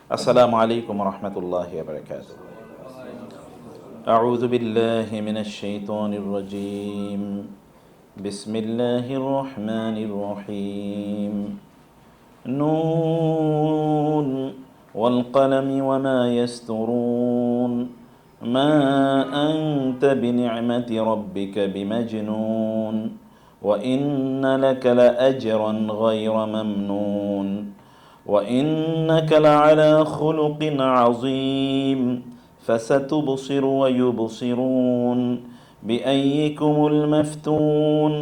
আসসালামু আলাইকুম রহমতুল্লাহি ওয়া বারাকাতুহু। আউযু বিল্লাহি মিনাশ শাইতানির রাজীম। বিসমিল্লাহির রহমানির রহিম। নুন ওয়াল কলমি ওয়া মা ইয়াসতুরুন মা আনতা বিনি'মাতি রাব্বিকা বিমাজনুন ওয়া ইন্না লাকা লাআজরান গায়রা মামনুন وإنك لعلى خلق عظيم فستبصر ويبصرون بأيكم المفتون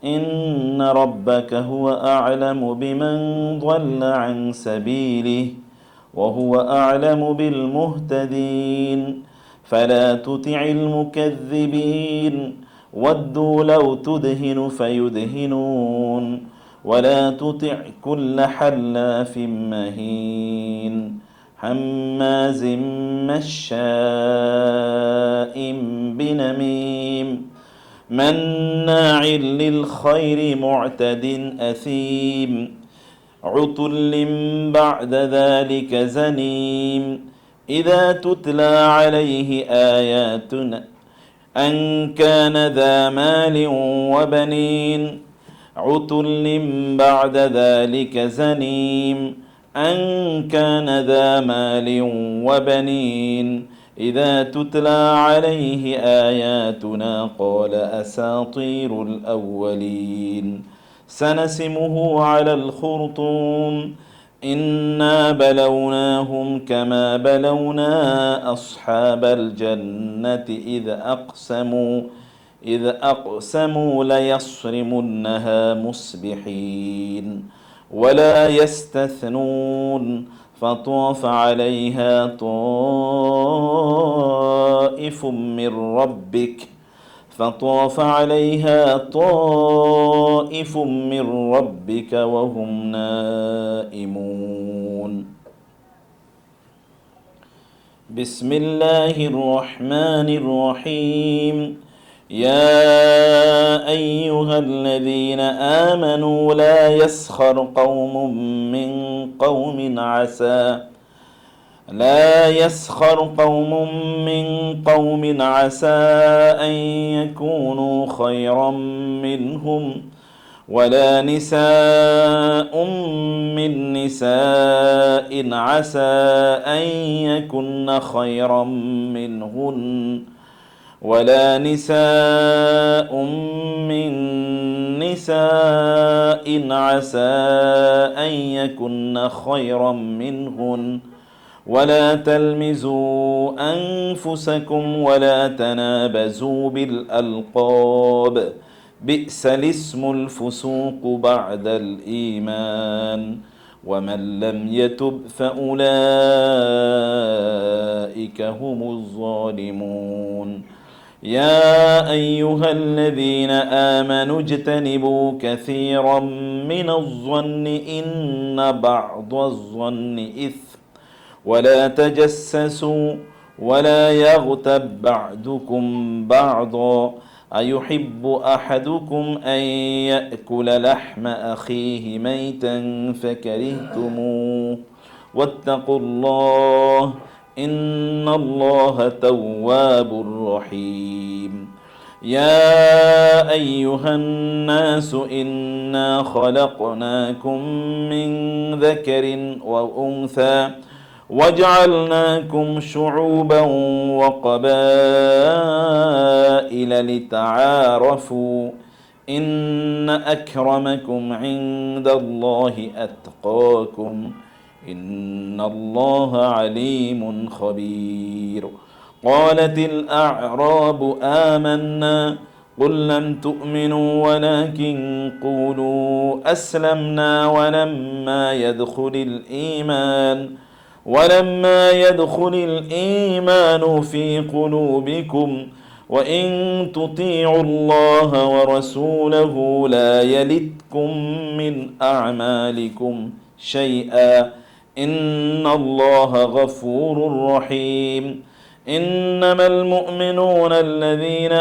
إن ربك هو أعلم بمن ضل عن سبيله وهو أعلم بالمهتدين فلا تطع المكذبين ودوا لو تدهن فيدهنون ولا تطع كل حلاف مهين هماز مشاء بنميم مناع للخير معتد أثيم عتل بعد ذلك زنيم إذا تتلى عليه آياتنا أن كان ذا مال وبنين عتل بعد ذلك زنيم أن كان ذا مال وبنين إذا تتلى عليه آياتنا قال أساطير الأولين سنسمه على الخرطوم إنا بلوناهم كما بلونا أصحاب الجنة إذ أقسموا ليصرمنها مصبحين ولا يستثنون فطاف عليها طائف من ربك وهم نائمون بسم الله الرحمن الرحيم يا أيها الذين آمنوا لا يسخر قوم من قوم عسى أن يكونوا خيرا منهم ولا نساء من نساء عسى أن يكن خيرا منهن ولا نساء من نساء عسى أن يكن خيرا منهن ولا تلمزوا أنفسكم ولا تنابزوا بالألقاب بئس الاسم الفسوق بعد الإيمان ومن لم يتب فأولئك هم الظالمون يا أيها الذين آمنوا اجتنبوا كثيرا من الظن إن بعض الظن إثم ولا تجسسوا ولا يغتب بعضكم بعضا أيحب أحدكم أن يأكل لحم أخيه ميتا فكرهتموه واتقوا الله إن الله تواب رحيم يا أيها الناس إنا خلقناكم من ذكر وأنثى وجعلناكم شعوبا وقبائل لتعارفوا إن أكرمكم عند الله أتقاكم إن الله عليم خبير قالت الأعراب آمنا قل لم تؤمنوا ولكن قولوا أسلمنا ولما يدخل الإيمان في قلوبكم وإن تطيعوا الله ورسوله لا يلتكم من أعمالكم شيئا إن الله غفور رحيم إنما المؤمنون الذين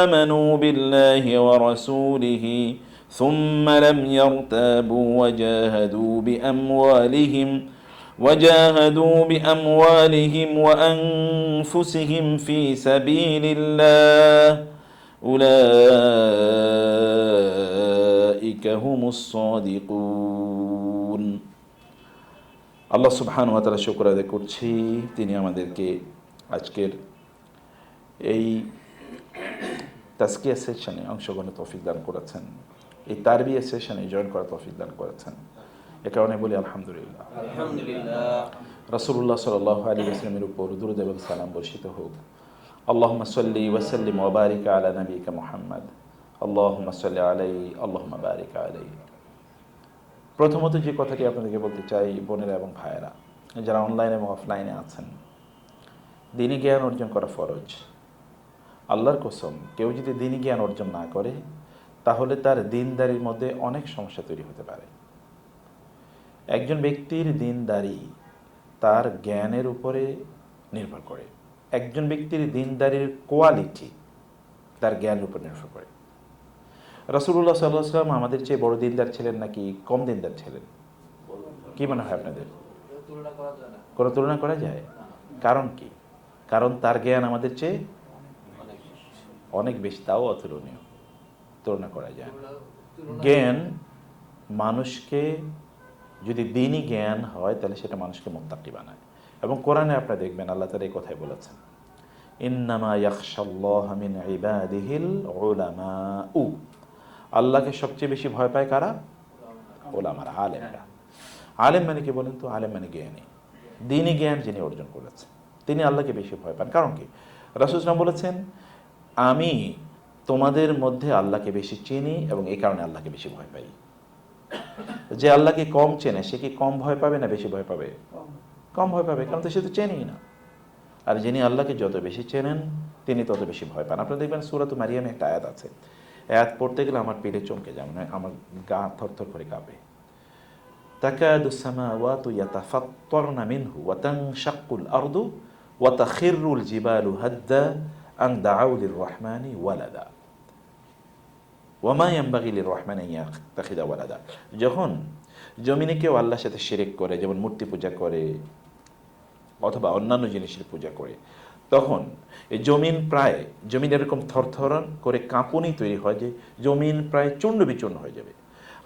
آمنوا بالله ورسوله ثم لم يرتابوا وجاهدوا بأموالهم وجاهدوا بأموالهم وأنفسهم في سبيل الله أولئك هم الصادقون আল্লাহ সুবহানাহু ওয়া তাআলা শুকর আদায় করছি, তিনি আমাদেরকে আজকের এই তাজকিয়া সেশনে অংশগ্রহণের তৌফিক দান করেছেন, এই তারবিয়া সেশনে জয়েন করার তৌফিক দান করেছেন। এ কারণে বলি আলহামদুলিল্লাহ। রাসূলুল্লাহ সাল্লাল্লাহু আলাইহি ওয়াসাল্লামের উপর দুরূদ এবং সালাম বর্ষিত হোক। আল্লাহুম্মা সাল্লি ওয়া সাল্লিম ওয়া বারিক আলা নাবিয়িকা মুহাম্মদ। আল্লাহুম্মা সাল্লি আলাইহি আল্লাহুম্মা বারিক আলাইহি। প্রথমত যে কথাটি আপনাদেরকে বলতে চাই, বোনেরা এবং ভাইয়েরা যারা অনলাইন এবং অফলাইনে আছেন, দ্বীনি জ্ঞান অর্জন করা ফরজ। আল্লাহর কসম, কেউ যদি দ্বীনি জ্ঞান অর্জন না করে তাহলে তার দ্বীনদারির মধ্যে অনেক সমস্যা তৈরি হতে পারে। একজন ব্যক্তির দ্বীনদারি তার জ্ঞানের উপরে নির্ভর করে। একজন ব্যক্তির দ্বীনদারির কোয়ালিটি তার জ্ঞানের উপর নির্ভর করে। রাসূলুল্লাহ সাল্লাল্লাহু আলাইহি ওয়াসাল্লাম আমাদের চেয়ে বড় দ্বীনদার ছিলেন নাকি কম দ্বীনদার ছিলেন? কি মনে হয় আপনাদের? কোনো তুলনা করা যায়? কারণ কি? কারণ তার জ্ঞান আমাদের চেয়ে অনেক বেশি, তাও অতুলনীয়, তুলনা করা যায়। জ্ঞান মানুষকে, যদি দ্বীনি জ্ঞান হয় তাহলে সেটা মানুষকে মুত্তাকি বানায়। এবং কোরআনে আপনারা দেখবেন আল্লাহ তাআলা এই কথাই বলেছেন, ইন্নামা ইয়াখশাল্লাহা মিন ইবাদিহিল উলামাউ। আল্লাহকে সবচেয়ে বেশি ভয় পায় কারা? উলামারা, আলেমরা। আলেম মানে কি বলেন তো? আলেম মানে জ্ঞানী, দ্বীনি জ্ঞান যিনি অর্জন করেছেন তিনি আল্লাহকে বেশি ভয় পান। কারণ কি? রাসূল সাল্লাল্লাহু আলাইহি ওয়াসাল্লাম বলেছেন, আমি তোমাদের মধ্যে আল্লাহকে বেশি চিনি এবং এই কারণে আল্লাহকে বেশি ভয় পাই। যে আল্লাহকে কম চেনে সে কি কম ভয় পাবে না বেশি ভয় পাবে? কম ভয় পাবে, কারণ তো সে তো চেনেই না। আর যিনি আল্লাহকে যত বেশি চেনেন তিনি তত বেশি ভয় পান। আপনারা দেখবেন সূরাত মারিয়ামে একটা আয়াত আছে, আয়াত পড়তে গেলে আমার পিঠে চমকে যায়, মানে আমার গা থরথর করে কাঁপে। তাকাদুস সামাওয়াতু ইয়াতাফাত্তারনা মিনহু ওয়া তানশাক্কুল আরদু ওয়া তাখিরুল জিবালু হাদ্দা আন দাউ লির-রাহমানি ওয়ালাদা ওয়া মা ইয়ানবাগি লির-রাহমানি আন ইয়াত্তাখিযা ওয়ালাদা। যখন জমিনে কেউ আল্লাহর সাথে শিরক করে, যেমন মূর্তি পূজা করে অথবা অন্যান্য জিনিসের পূজা করে, তখন এই জমিন এরকম থরথর করে কাঁপুনি তৈরি হয় যে জমিন প্রায় চূর্ণ বিচূর্ণ হয়ে যাবে।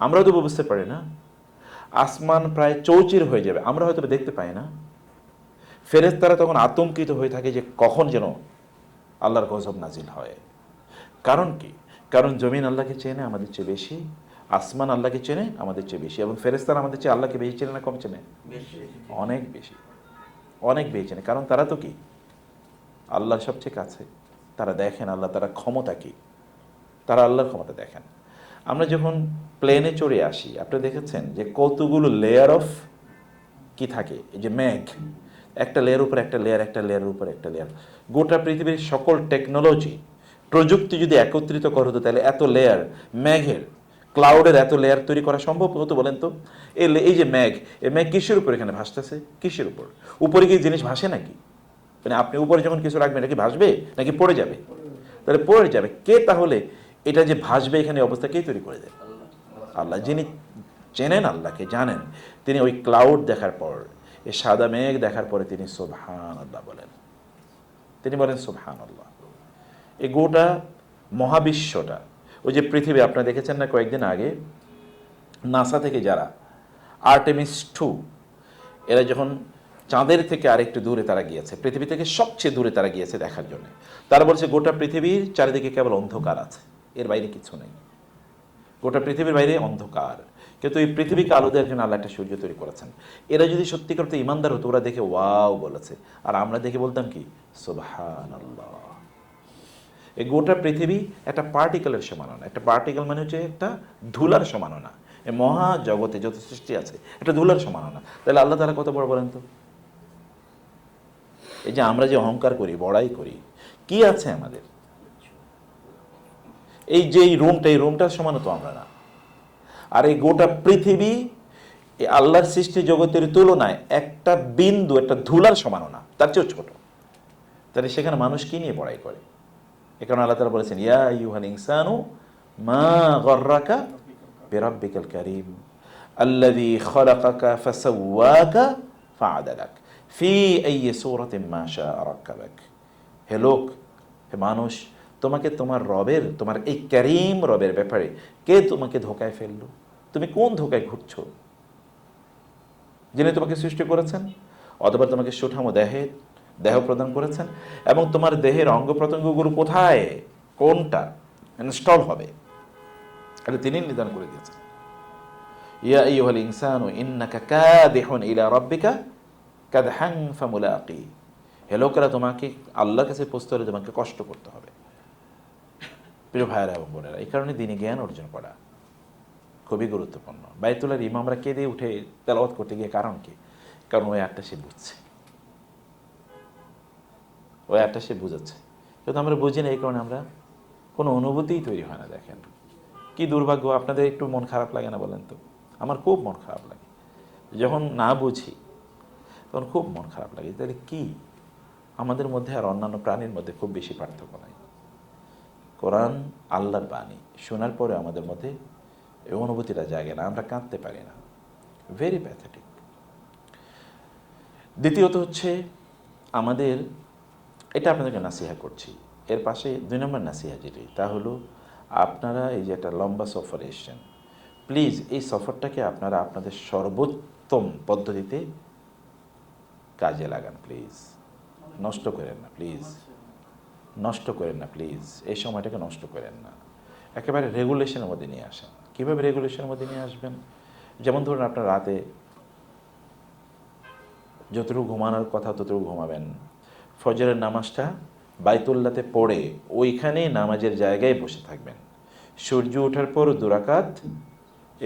আমরা তো বুঝতে পারি না, আসমান প্রায় চৌচির হয়ে যাবে, আমরা হয়তো দেখতে পাই না। ফেরেশতারা তখন আতঙ্কিত হয়ে থাকে যে কখন যেন আল্লাহর গজব নাজিল হয়। কারণ কি? কারণ জমিন আল্লাহকে চেনে আমাদের চেয়ে বেশি, আসমান আল্লাহকে চেনে আমাদের চেয়ে বেশি, এবং ফেরেশতারা আমাদের চেয়ে আল্লাহকে বেশি চেনে না কম চেনে? অনেক বেশি, অনেক বেশি চেনে। কারণ তারা তো কি আল্লাহর সবচেয়ে কাছে, তারা দেখেন আল্লাহ, তারা ক্ষমতা কি, তারা আল্লাহর ক্ষমতা দেখেন। আমরা যখন প্লেনে চড়ে আসি, আপনি দেখেছেন যে কতগুলো লেয়ার অফ কি থাকে, এই যে মেঘ, একটা লেয়ার উপর একটা লেয়ার, একটা লেয়ারের উপর একটা লেয়ার। গোটা পৃথিবীর সকল টেকনোলজি প্রযুক্তি যদি একত্রিত করা হতো তাহলে এত লেয়ার মেঘের, ক্লাউডের এত লেয়ার তৈরি করা সম্ভব হতো বলেন তো? এই যে মেঘ, এই মেঘ কিসের উপর এখানে ভাসতেছে? কিসের উপর? উপরে কি জিনিস ভাসে নাকি? মানে আপনি উপরে যখন কিছু রাখবেন এটা কি ভাসবে নাকি পড়ে যাবে? তাহলে পড়ে যাবে। কে তাহলে এটা যে ভাসবে এখানে অবস্থা কে তৈরি করে দেয়? আল্লাহ। যিনি চেনেন আল্লাহকে, জানেন, তিনি ওই ক্লাউড দেখার পর, এই সাদা মেঘ দেখার পরে তিনি সুবহানাল্লাহ বলেন, তিনি বলেন সুবহানাল্লাহ। এই গোটা মহাবিশ্বটা, ওই যে পৃথিবী, আপনারা দেখেছেন না কয়েকদিন আগে নাসা থেকে যারা আর্টেমিস 2, এরা যখন চাঁদের থেকে আরেকটু দূরে তারা গিয়েছে, পৃথিবী থেকে সবচেয়ে দূরে তারা গিয়েছে দেখার জন্য, তারা বলছে গোটা পৃথিবীর চারিদিকে কেবল অন্ধকার আছে, এর বাইরে কিছু নেই। গোটা পৃথিবীর বাইরে অন্ধকার, কিন্তু এই পৃথিবীকে আলো দেওয়ার জন্য আল্লাহ একটা সূর্য তৈরি করেছেন। এরা যদি সত্যি করতে ইমানদার হতো, ওরা দেখে ওয়াও বলেছে, আর আমরা দেখে বলতাম কি সুবহানাল্লাহ। এই গোটা পৃথিবী একটা পার্টিকেলের সমানও না। একটা পার্টিকেল মানে হচ্ছে একটা ধুলার সমানও না। এই মহা জগতে যত সৃষ্টি আছে একটা ধুলার সমানও না। তাহলে আল্লাহ তাআলা কত বড় বলেন তো? এই যে আমরা যে অহংকার করি, বড়াই করি, কি আছে আমাদের? এই যে এই রুমটার সমানও তো আমরা না। আর এই গোটা পৃথিবী এই আল্লাহর সৃষ্টি জগতের তুলনায় একটা বিন্দু, একটা ধুলার সমানও না, তার চেয়েও ছোট। তাহলে সেখানে মানুষ কি নিয়ে বড়াই করে? এ কারণে আল্লাহ তাআলা বলেছেন, ইয়া আইয়ুহাল ইনসানু মা গাররাকা বিরাব্বিকাল কারীম আল্লাযী খালাকাকা ফাসাওয়াকা ফাআদালাক ফি আইয়ি সূরাতিন মা শাআ রাক্কাবাক। হে লোক, হে মানুষ, তোমাকে তোমার রবের, তোমার এই কারীম রবের ব্যাপারে কে তোমাকে ধোকায় ফেললো? তুমি কোন ধোকায় ঘুরছো? যিনি তোমাকে সৃষ্টি করেছেন, অথবা তোমাকে সুঠাম দেহ প্রদান করেছেন, এবং তোমার দেহের অঙ্গ প্রত্যঙ্গগুলো কোথায়, কোনটা ইনস্টল হবে, এটা তিনি নির্ধারণ করে দিয়েছেন। ইয়া আইয়ুহাল ইনসানু ইন্নাকা কাদিহুন ইলা রাব্বিকা কাদহান ফামুলাকি। হে লোকেরা, তোমাকে আল্লাহর কাছে পৌঁছতে হলে তোমাকে কষ্ট করতে হবে। প্রিয় ভাইয়েরা এবং বোনেরা, এই কারণে দিনী জ্ঞান অর্জন করা খুবই গুরুত্বপূর্ণ। বাইতুল্লাহর ইমামরা কেঁদে উঠে তেলাওয়াত করতে গিয়ে কারণ কি? কারণ ওই আয়াতটা সে বুঝছে, ওই আয়াতটা সে বুঝাচ্ছে। কিন্তু আমরা বুঝি না, এই কারণে আমরা কোনো অনুভূতিই তৈরি হয় না। দেখেন কি দুর্ভাগ্য! আপনাদের একটু মন খারাপ লাগে না বলেন তো? আমার খুব মন খারাপ লাগে যখন না বুঝি, তখন খুব মন খারাপ লাগে। তাহলে কি আমাদের মধ্যে আর অন্যান্য প্রাণীর মধ্যে খুব বেশি পার্থক্য নাই? কোরআন আল্লাহর বাণী শোনার পরে আমাদের মধ্যে এই অনুভূতিটা জাগে না, আমরা কাঁদতে পারি না। Very pathetic. দ্বিতীয়ত হচ্ছে আমাদের, এটা আপনাদেরকে নাসিহা করছি, এর পাশে 2 নম্বর নাসিহা যেটি, তা হলো আপনারা এই যে একটা লম্বা সফরে এসছেন, প্লিজ এই সফরটাকে আপনারা আপনাদের সর্বোত্তম পদ্ধতিতে কাজে লাগান। প্লিজ নষ্ট করেন না, প্লিজ নষ্ট করেন না, প্লিজ এই সময়টাকে নষ্ট করেন না। একেবারে রেগুলেশনের মধ্যে নিয়ে আসেন। কীভাবে রেগুলেশনের মধ্যে নিয়ে আসবেন? যেমন ধরুন, আপনার রাতে যতটুকু ঘুমানোর কথা ততটুকু ঘুমাবেন। ফজরের নামাজটা বাইতুল্লাতে পড়ে ওইখানেই নামাজের জায়গায় বসে থাকবেন। সূর্য ওঠার পর 2 রাকাত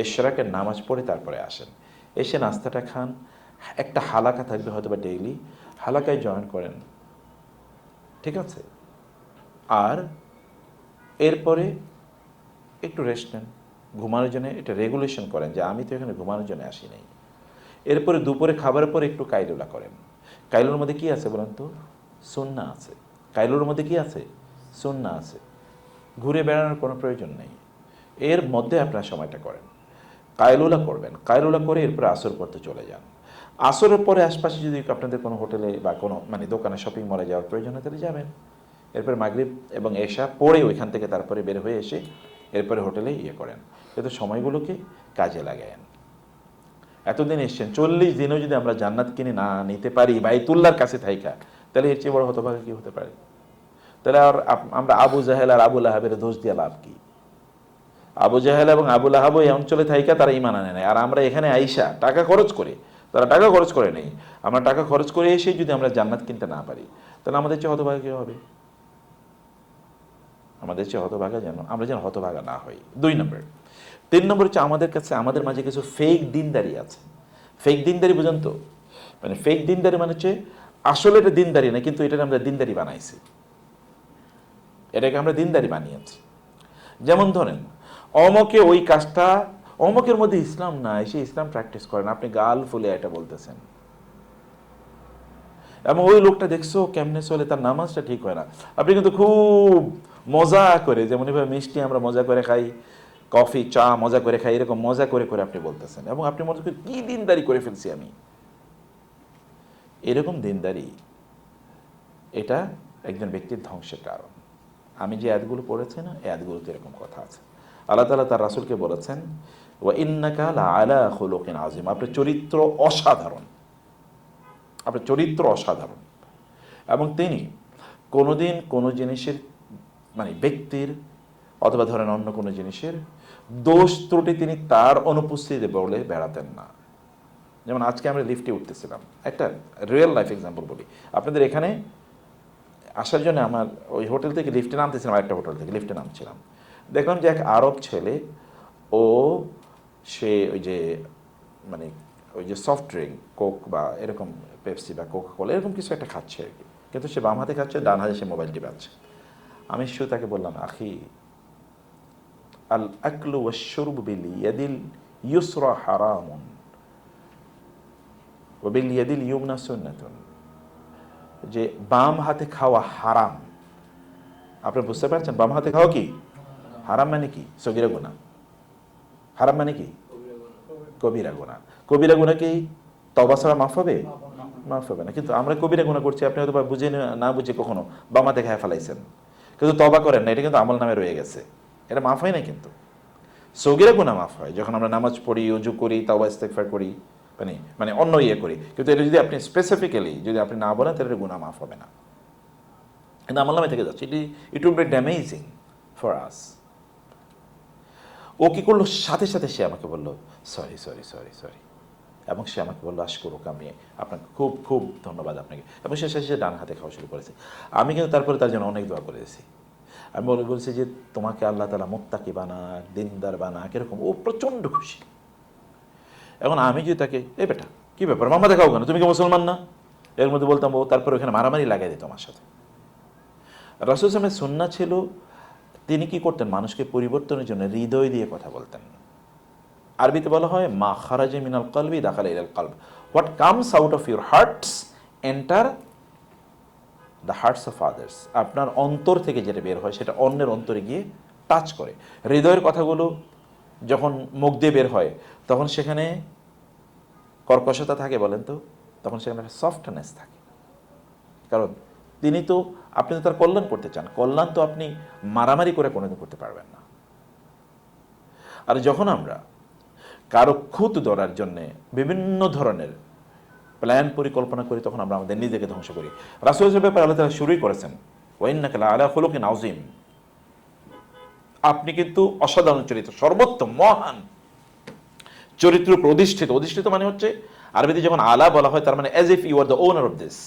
ইশরাকের নামাজ পড়ে তারপরে আসেন। এসে নাস্তাটা খান। একটা হালাকা থাকবে হয়তো বা ডেইলি, হালাকায় জয়েন করেন, ঠিক আছে? আর এরপরে একটু রেস্ট নেন, ঘুমানোর জন্য এটা রেগুলেশন করেন যে আমি তো এখানে ঘুমানোর জন্য আসি নাই। এরপরে দুপুরে খাবারের পরে একটু কাইলুলা করেন। কাইলুলার মধ্যে কি আছে বলেন তো? সুন্নাহ আছে। কাইলুলার মধ্যে কি আছে? সুন্নাহ আছে। ঘুরে বেড়ানোর কোনো প্রয়োজন নেই, এর মধ্যে আপনার সময়টা করেন। কাইলুলা করবেন, কাইলুলা করে এরপরে আসর পড়তে চলে যান। আসরের পরে আশপাশে যদি আপনাদের কোনো হোটেলে বা কোনো দোকানে, শপিং মলে যাওয়ার প্রয়োজন হয় তাহলে যাবেন। এরপরে মাগরিব এবং এশা পড়ে ওইখান থেকে তারপরে বের হয়ে এসে এরপরে হোটেলে করেন। কিন্তু সময়গুলোকে কাজে লাগায়েন। এতদিন এসছেন, 40 দিনেও যদি আমরা জান্নাত কিনে না নিতে পারি বাইতুল্লাহর কাছে থাইকা, তাহলে এর চেয়ে বড় হতভাগা কি হতে পারে? তাহলে আর আমরা আবু জাহেল আর আবু লাহাবের দোষ দিয়ে লাভ কি? আবু জাহেল এবং আবু লাহাব এই অঞ্চলে থাইকা তারা ঈমান আনে নাই, আর আমরা এখানে আইসা টাকা খরচ করে, তারা টাকা খরচ করে নেই, আমরা টাকা খরচ করে এসে যদি আমরা জান্নাত কিনতে না পারি, তাহলে আমাদের চেয়ে হতভাগা কি হবে? আমাদের চেয়ে হতভাগা আমরা যেন হতভাগা না হই। 2 নম্বর। 3 নম্বর হচ্ছে আমাদের মাঝে কিছু ফেক দিনদারি আছে। ফেক দিনদারি বুঝেন তো? ফেক দিনদারি মানে হচ্ছে আসলে এটা দিনদারি না, কিন্তু এটাকে আমরা দিনদারি বানাইছি, এটাকে আমরা দিনদারি বানিয়েছি। যেমন ধরেন, অমকে ওই কাজটা, অমকের মধ্যে ইসলাম নাই, সে ইসলাম প্র্যাকটিস করেন, আপনি গাল ফুলে এটা বলতেছেন, এবং ওই লোকটা দেখছো কেমনে চলে, তার নামাজটা ঠিক হয় না, আপনি কিন্তু খুব মজা করে, যেমন এভাবে মিষ্টি আমরা মজা করে খাই, কফি চা মজা করে খাই, এরকম মজা করে করে আপনি বলতেছেন, এবং আপনি মনে করেন কি দিনদারি করে ফেলছি আমি। এরকম দিনদারি, এটা একজন ব্যক্তির ধ্বংসের কারণ। আমি যে আয়াতগুলো পড়েছি না, এই আয়াতগুলোতে এরকম কথা আছে। আল্লাহ তাআলা তার রাসূলকে বলেছেন, ওয়া ইন্নাকা লাআলা খুলুকিন আযীম, আপনার চরিত্র অসাধারণ, আপনার চরিত্র অসাধারণ। এবং তিনি কোনোদিন কোনো জিনিসের ব্যক্তির অথবা ধরেন অন্য কোনো জিনিসের দোষ ত্রুটি তিনি তার অনুপস্থিতিতে বলে বেড়াতেন না। যেমন আজকে আমরা লিফটে উঠতেছিলাম, একটা রিয়েল লাইফ এক্সাম্পল বলি আপনাদের। এখানে আসার জন্য আমার ওই হোটেল থেকে লিফটে নামতেছিলাম, আরেকটা হোটেল থেকে লিফটে নামছিলাম, দেখলাম যে এক আরব ছেলে, সে ওই যে সফট ড্রিঙ্ক, কোক বা এরকম পেপসি বা কোকা কোলা এরকম কিছু একটা খাচ্ছে আর কি, কিন্তু সে বাম হাতে খাচ্ছে, ডান হাতে সে মোবাইল টিপাচ্ছে। আমি শুধু তাকে বললাম, আখি আল আকলু ওয়াশ-শুরবু বিল ইয়াদিল ইউসরা হারামুন ওয়া বিল ইয়াদিল ইউমনা সুন্নাতুন, যে বাম হাতে খাওয়া হারাম। আপনি বুঝতে পারছেন বাম হাতে খাওয়া কি হারাম? মানে কি? সগীরা গুনাহ। হারাম মানে কি? কবিরা গুনাহ। কবিরা গুনাহ কি তওবা ছাড়া মাফ হবে? মাফ হবে না। কিন্তু আমরা কবিরা গুনাহ করছি, আপনি হয়তো বা বুঝে না বুঝে কখনো বামা দেখে ফেলাইছেন, কিন্তু তবা করেন না, এটা কিন্তু আমল নামে রয়ে গেছে, এটা মাফ হয় না। কিন্তু সগীরা গুনাহ মাফ হয় যখন আমরা নামাজ পড়ি, ওযু করি, তাওবা ইস্তেগফার করি, মানে মানে অন্য করি। কিন্তু এটা যদি আপনি স্পেসিফিক্যালি যদি আপনি না বলেন, তাহলে গুনাহ মাফ হবে না, কিন্তু আমল নামে থেকে যাচ্ছে। It will be damaging for us. ও কী করলো, সাথে সাথে সে আমাকে বললো সরি সরি সরি সরি, এবং সে আমাকে বললো আশকুরুক, আমি আপনাকে খুব খুব ধন্যবাদ আপনাকে, এবং সে শেষে ডান হাতে খাওয়া শুরু করেছে। আমি কিন্তু তারপরে তার জন্য অনেক দোয়া করেছি। আমি বলছি যে তোমাকে আল্লাহ তাআলা মুত্তাকি বানাক, দিনদার বানাক, এরকম। ও প্রচণ্ড খুশি। এখন আমি যদি তাকে, এ বেটা কী ব্যাপার, মামা দেখাও কেন, তুমি কি মুসলমান না, এর মধ্যে বলতাম, ও তারপরে ওখানে মারামারি লাগাই দিত আমার সাথে। রাসূল সাল্লাল্লাহু আলাইহি ওয়াসাল্লামের সুন্নাহ ছিল, তিনি কি করতেন, মানুষকে পরিবর্তনের জন্য হৃদয় দিয়ে কথা বলতেন। আরবিতে বলা হয় মা খারাজা মিনাল কলবি দাখালা ইলাল কলব, what comes out of your hearts enter the hearts of others. আপনার অন্তর থেকে যেটা বের হয় সেটা অন্যের অন্তরে গিয়ে টাচ করে। হৃদয়ের কথাগুলো যখন মুখ দিয়ে বের হয়, তখন সেখানে কর্কশতা থাকে বলেন তো, তখন সেখানে সফটনেস থাকে। কারণ তিনি তো, আপনি তো তার কল্যাণ করতে চান, কল্যাণ তো আপনি মারামারি করে কোনোদিন করতে পারবেন না। আর যখন আমরা কারো খুঁত ধরার জন্যে বিভিন্ন ধরনের প্ল্যান পরিকল্পনা করি, তখন আমরা আমাদের নিজেকে ধ্বংস করি। রাসূলের ব্যাপারে আল্লাহ তাআলা শুরুই করেছেন ওয়া ইন্নাকা লাআলা খুলুকিন আযীম, আপনি কিন্তু অসাধারণ চরিত্র, সর্বোত্তম মহান চরিত্র প্রতিষ্ঠিত। অধিষ্ঠিত মানে হচ্ছে, আরবিতে যখন আলা বলা হয়, তার মানে as if you are the owner of this,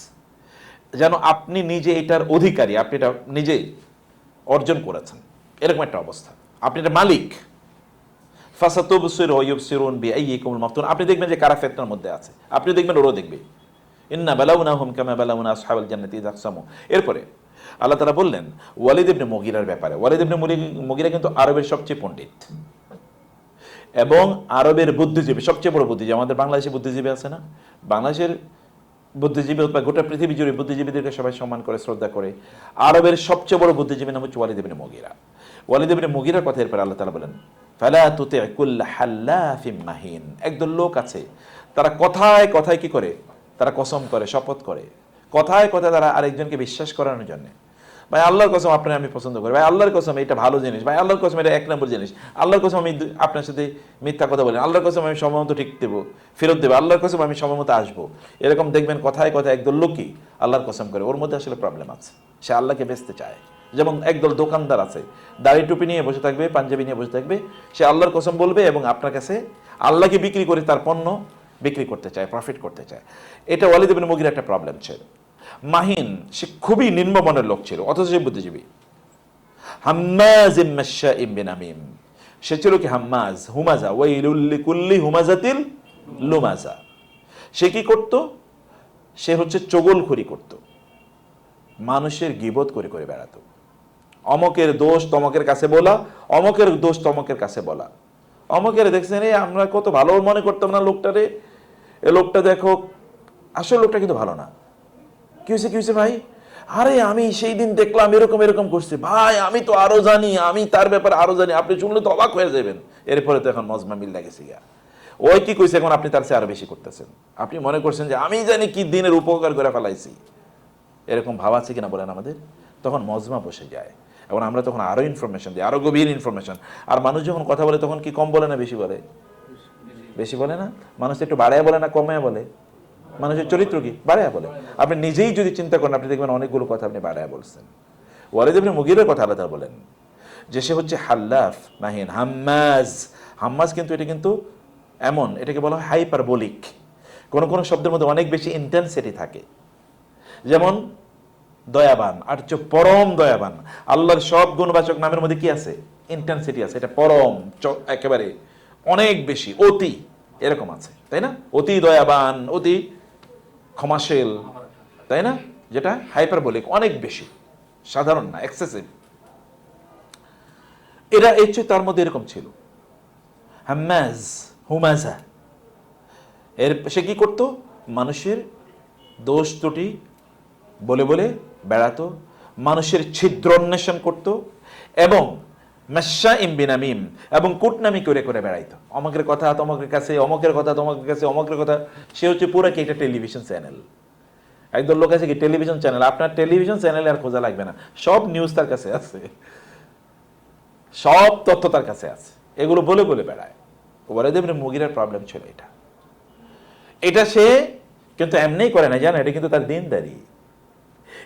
যেন আপনি নিজে এটার অধিকারী, আপনি এটা নিজে অর্জন করেছেন, এরকম একটা অবস্থা, আপনি এটা মালিক। ফাসাতুবসিরু ওয়া ইউবসিরুন বিআইয়িকুমুল মাফতুন, আপনি দেখবেন যে কারা ফিতনার মধ্যে আছে, আপনি দেখবেন ওরাও দেখবে। ইন্না বালাউনাহুম কামা বালাউনা আসহাবাল জান্নাতি ইযা আকসামু। এরপরে আল্লাহ তাআলা বললেন ওয়ালিদ ইবনে মুগীরার ব্যাপারে। ওয়ালিদ ইবনে মুগীরা কিন্তু আরবের সবচেয়ে পণ্ডিত এবং আরবের বুদ্ধিজীবী, সবচেয়ে বড় বুদ্ধিজীবী। আমাদের বাংলাদেশে বুদ্ধিজীবী আছে না, বাংলাদেশের বুদ্ধিজীবী বা গোটা পৃথিবী জুড়ে বুদ্ধিজীবীদেরকে সবাই সম্মান করে, শ্রদ্ধা করে। আরবের সবচেয়ে বড় বুদ্ধিজীবী নাম হচ্ছে ওয়ালিদ ইবনে মুগীরা। ওয়ালিদ ইবনে মুগীরার কথা এরপরে আল্লাহ তাআলা বলেন ফালা তুতি কুল্লা হাল্লাফিম মাহিন। একদল লোক আছে, তারা কথায় কথায় কি করে, তারা কসম করে, শপথ করে, কথায় কথায় তারা আরেকজনকে বিশ্বাস করানোর জন্য, ভাই আল্লাহর কসম আপনার আমি পছন্দ করি, ভাই আল্লাহর কসম এটা ভালো জিনিস, ভাই আল্লাহর কসম এটা এক নম্বর জিনিস, আল্লাহর কসম আমি আপনার সাথে মিথ্যা কথা বলি, আল্লাহর কসম আমি সময়মতো ঠিক দেবো, ফেরত দেবো, আল্লাহর কসম আমি সময়মতো আসবো। এরকম দেখবেন কথায় কথায় একদল লোকই আল্লাহর কসম করে। ওর মধ্যে আসলে প্রবলেম আছে, সে আল্লাহকে বেচতে চায়। যেমন একদল দোকানদার আছে, দাড়ি টুপি নিয়ে বসে থাকবে, পাঞ্জাবি নিয়ে বসে থাকবে, সে আল্লাহর কসম বলবে এবং আপনার কাছে আল্লাহকে বিক্রি করে তার পণ্য বিক্রি করতে চায়, প্রফিট করতে চায়। এটা ওয়ালিদ ইবনে মুগীরার একটা প্রবলেম ছিল। মাহিন, সে খুবই নিম্নমানের লোক ছিল, অথচ সে বুদ্ধিজীবী। হাম্মাজিম মাশশাইম বিনামিম, সে ছিল কি হাম্মাজ, হুমাজা, ওয়াইলুল লিকুল্লি হুমাজাতিল লুমাজা। সে কি করত, সে হচ্ছে চগলখড়ি করত, মানুষের গীবত করে করে বেড়াতো, অমকের দোষ তমকের কাছে বলা, অমকের দোষ তমকের কাছে বলা। অমকের দেখছেন আমরা কত ভালো মনে করতাম না লোকটারে, এ লোকটা দেখো, আসলে লোকটা কিন্তু ভালো না। কি হয়েছে ভাই, আরে আমি সেই দিন দেখলাম এরকম এরকম করছে, ভাই আমি তো আরো জানি, আমি তার ব্যাপারে আরো জানি, আপনি শুনলে তো অবাক হয়ে যাবেন। এরপরে তো এখন মজমা মিল লাগেছে গিয়া, ওই কি কইছে, এখন আপনি তার চেয়ে আরো বেশি করতেছেন, আপনি মনে করছেন যে আমি জানি কি দিনের উপকার করে ফেলাইছি। এরকম ভাব আছে কিনা বলেন আমাদের? তখন মজমা বসে যায় এবং আমরা তখন আরো ইনফরমেশন দিই, আরো গভীর ইনফরমেশন। আর মানুষ যখন কথা বলে তখন কি কম বলে না বেশি বলে? বেশি বলে না? মানুষ একটু বাড়ায় বলে না কমায় বলে? মানুষের চরিত্র কি বাড়ায় বলে। আপনি নিজেই যদি চিন্তা করেন, আপনি দেখবেন অনেকগুলো কথা আপনি বাড়ায় বলছেন। ওয়ালিদ ইবনে মুগীরার কথা আলাদা বলেন যে সে হচ্ছে হাল্লাফ মাহিন, হাম্মাজ। হাম্মাজ কিন্তু এটা কিন্তু এমন, এটাকে বলা হয় হাইপারবোলিক। কোন কোন শব্দের মধ্যে অনেক বেশি ইন্টেন্সিটি থাকে। যেমন দয়াবান, আর হচ্ছে পরম দয়াবান। আল্লাহর সব গুণবাচক নামের মধ্যে কি আছে? ইন্টেন্সিটি আছে। এটা পরম, একেবারে অনেক বেশি, অতি, এরকম আছে, তাই না? অতি দয়াবান, অতি ক্ষমাশীল, তাই না? যেটা হাইপারবোলিক, অনেক বেশি, সাধারণ না, এক্সেসিভ। এরা এর চেয়ে তার মধ্যে এরকম ছিল হাম্মাজ, হুমাজা। সে কি করতো? মানুষের দোষ ত্রুটি বলে বলে বেড়াতো, মানুষের ছিদ্র অন্বেষণ করত এবং মাশশাইম বিনামিম, এবং কূটনামি করে করে বেড়াইতো। অমকের কথা তমকের কাছে, অমকের কথা তমকের কাছে, অমকের কথা। সে হচ্ছে পুরো কি একটা টেলিভিশন চ্যানেল, একদল লোক আছে কি টেলিভিশন চ্যানেল, আপনার টেলিভিশন চ্যানেলে আর খোঁজা লাগবে না, সব নিউজ তার কাছে আছে, সব তথ্য তার কাছে আছে, এগুলো বলে বলে বেড়ায়। ওয়ালিদ ইবনে মুগিরার প্রবলেম ছিল এটা। এটা সে কিন্তু এমনিই করে না, জানেন, এটা কিন্তু তার দিনদারি।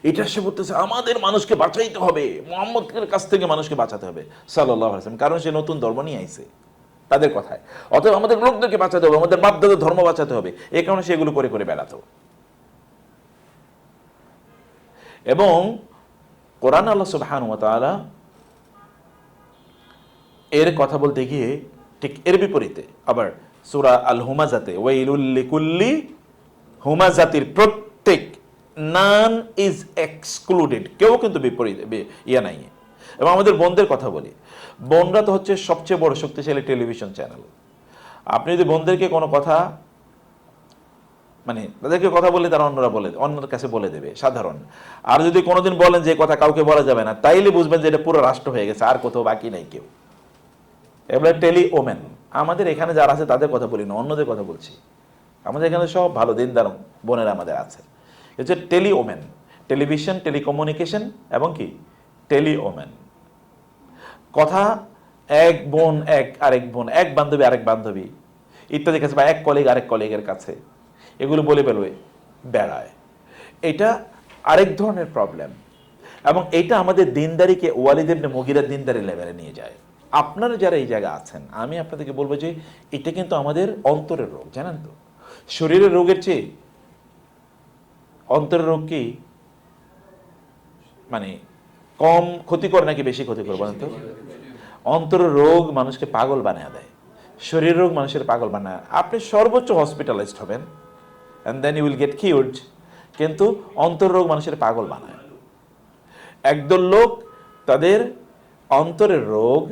এটা সে বলতেছে আমাদের মানুষকে বাঁচাইতে হবে, মুহাম্মদের কাছ থেকে মানুষকে বাঁচাতে হবে সাল্লাল্লাহু আলাইহি ওয়াসাল্লাম, কারণ সে নতুন ধর্ম নিয়ে আইছে তাদের কথায়। অতএব আমাদের লোকদেরকে বাঁচাতে হবে, আমাদের বাপদাদার ধর্ম বাঁচাতে হবে, এই কারণে সে এগুলো করে করে বেড়াতো। এবং কোরআন আল্লাহ সুবহানাহু ওয়া তাআলা এর কথা বলতে গিয়ে ঠিক এর বিপরীতে আবার সূরা আল হুমাজাতে ওয়াইলুল লিকুল্লি হুমাজাতির প্রত্যেক নান ইজ এক্সক্লুডেড, কেউ কিন্তু বিপরীত ইয়া নাই। এবং আমাদের বোনদের কথা বলি, বোনরা তো হচ্ছে সবচেয়ে বড় শক্তিশালী টেলিভিশন চ্যানেল। আপনি যদি বোনদেরকে কোনো কথা মানে তাদেরকে কথা বললে তারা অন্যের কাছে বলে দেবে সাধারণ। আর যদি কোনোদিন বলেন যে কথা কাউকে বলা যাবে না, তাইলে বুঝবেন যে এটা পুরো রাষ্ট্র হয়ে গেছে, আর কোথাও বাকি নাই কেউ। এবার টেলি ওমেন, আমাদের এখানে যারা আছে তাদের কথা বলি না, অন্যদের কথা বলছি। আমাদের এখানে সব ভালো দিনদার বোনেরা আমাদের আছে। হচ্ছে টেলি ওমেন, টেলিভিশন, টেলিকমিউনিকেশন এবং কি টেলি ওমেন। কথা এক বোন এক আরেক বোন, এক বান্ধবী আরেক বান্ধবী ইত্যাদির কাছে, বা এক কলিগ আরেক কলিগের কাছে এগুলো বলে বেড়ায়। এটা আরেক ধরনের প্রবলেম। এবং এটা আমাদের দিনদারিকে ওয়ালিদ ইবনে মুগিরার দিনদারি লেভেলে নিয়ে যায়। আপনারা যারা এই জায়গায় আছেন, আমি আপনাদেরকে বলবো যে এটা কিন্তু আমাদের অন্তরের রোগ, জানেন তো। শরীরের রোগের চেয়ে অন্তরের রোগ কি মানে কম ক্ষতিকর নাকি বেশি ক্ষতিকর বলেন তো? অন্তরের রোগ মানুষকে পাগল বানিয়ে দেয়, শরীরের রোগ মানুষের পাগল বানায়। আপনি সর্বোচ্চ হসপিটালাইজড হবেন and then you will get cured, কিন্তু অন্তর রোগ মানুষের পাগল বানায়। একদল লোক তাদের অন্তরের রোগ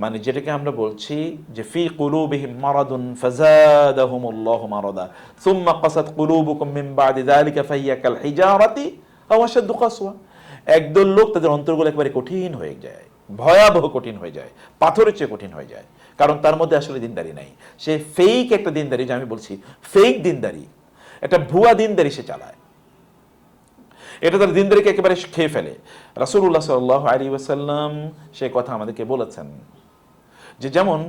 মানে যেটাকে আমরা বলছি যে ফি কুলুবিহিম মারাদুন ফাযাদাহুমুল্লাহু মারাদা সুম্মা কাসাত কুলুবুকুম মিন বাদি যালিকা ফাহিয়া কাল হিজারাতি আও আশাদ্দু কাসওয়া। একদল লোক তাদের অন্তরগুলো একেবারে কঠিন হয়ে যায়, ভয়াবহ কঠিন হয়ে যায়, পাথরের চেয়ে কঠিন হয়ে যায়, কারণ তার মধ্যে আসলে দিনদারি নাই। সে ফেক একটা দিনদারি, যে আমি বলছি ফেক দিনদারি, একটা ভুয়া দিনদারি সে চালায়। এটা তার দিনদারিকে একেবারে খেয়ে ফেলে। রাসূলুল্লাহ সাল্লাল্লাহু আলাইহি ওয়াসাল্লাম সেই কথা আমাদেরকে বলেছেন যে যেমন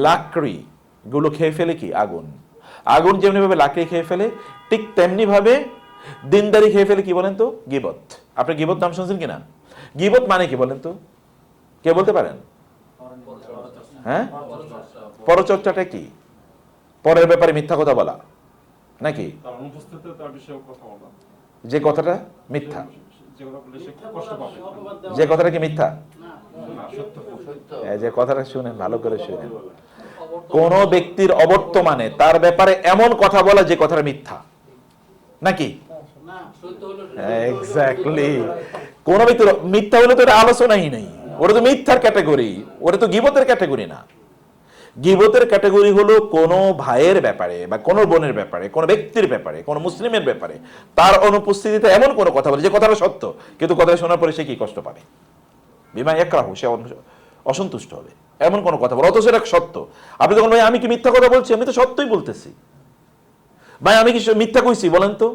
লাকড়ি গুলো খেয়ে ফেলে কি আগুন, আগুন যেমনি ভাবে লাকড়ি খেয়ে ফেলে, ঠিক তেমনি ভাবে দিনদারি খেয়ে ফেলে কি বলেন তো? গীবত। আপনি গীবত নাম শুনছেন কিনা? গীবত মানে কি বলেন তো? কে বলতে পারেন? হ্যাঁ, পরচর্চাটা কি? পরের ব্যাপারে মিথ্যা কথা বলা নাকি? যে কথাটা মিথ্যা, যে কথাটা কি মিথ্যা? যে কথাটা শুনেন, ভালো করে শুনেন। কোন ব্যক্তির অবর্তমানে তার ব্যাপারে এমন কথা বলা যে কথাটা মিথ্যা নাকি? এক্স্যাক্টলি। কোন ব্যক্তির মিথ্যা হলে তো এটা আলোচনাই নেই, ওটা তো মিথ্যার ক্যাটাগরি, ওটা তো গীবতের ক্যাটাগরি না। গীবতের ক্যাটাগরি হলো কোন ভাইয়ের ব্যাপারে বা কোন বোনের ব্যাপারে, কোন ব্যক্তির ব্যাপারে, কোন মুসলিমের ব্যাপারে তার অনুপস্থিতিতে এমন কোন কথা বলে যে কথাটা সত্য, কিন্তু কথাটা শোনার পরে সে কি কষ্ট পাবে, বিমা ইয়াকরাহু, সে অসন্তুষ্ট হবে, এমন কোন কথা বলে, অথচ এটা সত্য। আপনি তখন ভাই আমি কি মিথ্যা কথা বলছি? আমি তো সত্যই বলতেছি। ভাই আমি কি মিথ্যা কইছি বলেন তো?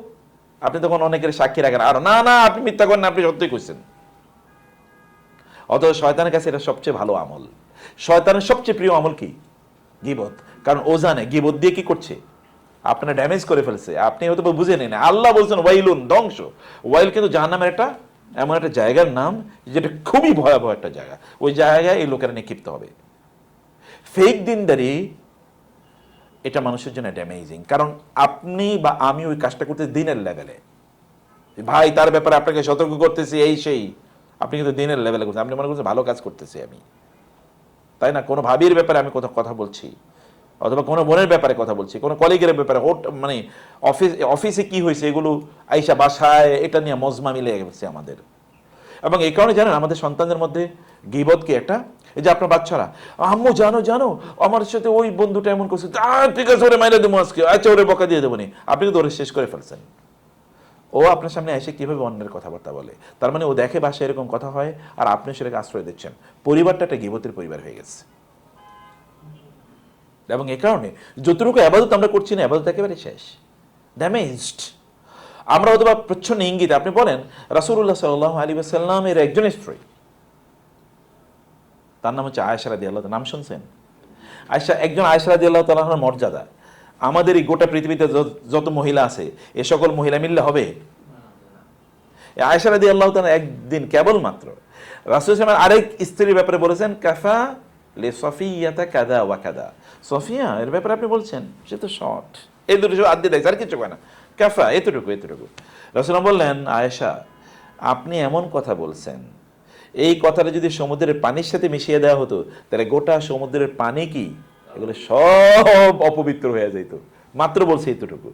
আপনি তখন অনেকের সাক্ষী রাখেন, আর না না আপনি মিথ্যা করেন না, আপনি সত্যই কইছেন। অথচ শয়তানের কাছে এটা সবচেয়ে ভালো আমল। শয়তানের সবচেয়ে প্রিয় আমল কি? গীবত। কারণ ও জানে গীবত দিয়ে কি করছে, আপনার ড্যামেজ করে ফেলছে, আপনি হয়তো বুঝে নেন। আল্লাহ বলছেন ওয়াইলুন, ধ্বংস। ওয়াইল কিন্তু জাহান্নামের একটা এমন একটা জায়গার নাম যেটা খুবই ভয়াবহ একটা জায়গা, ওই জায়গায় এই লোকেরা নিক্ষিপ্ত হবে। ফেক দিনদারি এটা মানুষের জন্য ড্যামেজিং, কারণ আপনি বা আমি ওই কাজটা করতে দিনের লেভেলে, ভাই তার ব্যাপারে আপনাকে সতর্ক করতেছি এই সেই, আপনি কিন্তু দিনের লেভেলে করছেন, আপনি মনে করছেন ভালো কাজ করতেছি আমি, তাই না? কোনো ভাবির ব্যাপারে আমি কথা বলছি, অথবা কোনো বোনের ব্যাপারে কথা বলছি, কোনো কলিগের ব্যাপারে, মানে অফিসে কি হয়েছে এগুলো আইসা বাসায় এটা নিয়ে মজমা মিলে গেছে আমাদের। এবং এই কারণে জানেন আমাদের সন্তানদের মধ্যে গীবতকে একটা, এই যে আপনার বাচ্চারা আম্মু জানো জানো আমার সাথে ওই বন্ধুটা এমন করছে, ঠিক আছে ওরে মাইরে দেবো আজকে, আচ্ছা ওরে বকা দিয়ে দেবো নি, আপনি কিন্তু ওরে শেষ করে ফেলছেন। ও আপনার সামনে এসে কিভাবে অন্যের কথাবার্তা বলে, তার মানে ও দেখে বাসায় এরকম কথা হয় আর আপনি সেটাকে আশ্রয় দিচ্ছেন। পরিবারটা একটা গীবতের পরিবার হয়ে গেছে। এবং এই কারণে যতটুকু আবাদত আমরা করছি না, আবাদত একেবারে শেষ, ড্যামেজড। আমরা অথবা প্রচ্ছন্ন ইঙ্গিত, আপনি বলেন রাসূলুল্লাহ সাল্লাল্লাহু আলাইহি ওয়াসাল্লামের একজন স্ত্রী, তার নাম হচ্ছে আয়েশা রাদিয়াল্লাহু তাআলা, নাম শুনছেন? আয়েশা, একজন আয়েশা রাদিয়াল্লাহু তাআলার মর্যাদা আমাদের এই গোটা পৃথিবীতে যত মহিলা আছে এ সকল মহিলা মিললে হবে? আয়েশা রাদিয়াল্লাহু তাআলা একদিন কেবলমাত্র রাসূল সাল্লাল্লাহু আলাইহি ওয়াসাল্লাম আরেক স্ত্রীর ব্যাপারে বলেছেন, কাফা লি সফিয়াতা কাদা ওয়া কাদা, সফিয়া এর ব্যাপারে আপনি বলছেন সে তো শর্ট, এই দুটো আদ দিয়ে দেয়, আর কিছু কয় না, কাফা এতটুকু। রাসূল বললেন, আয়েশা আপনি এমন কথা বলছেন, এই কথাটা যদি সমুদ্রের পানির সাথে মিশিয়ে দেওয়া হতো তাহলে গোটা সমুদ্রের পানি কি এগুলো সব অপবিত্র হয়ে যেত। মাত্র বলছে এতটুকু।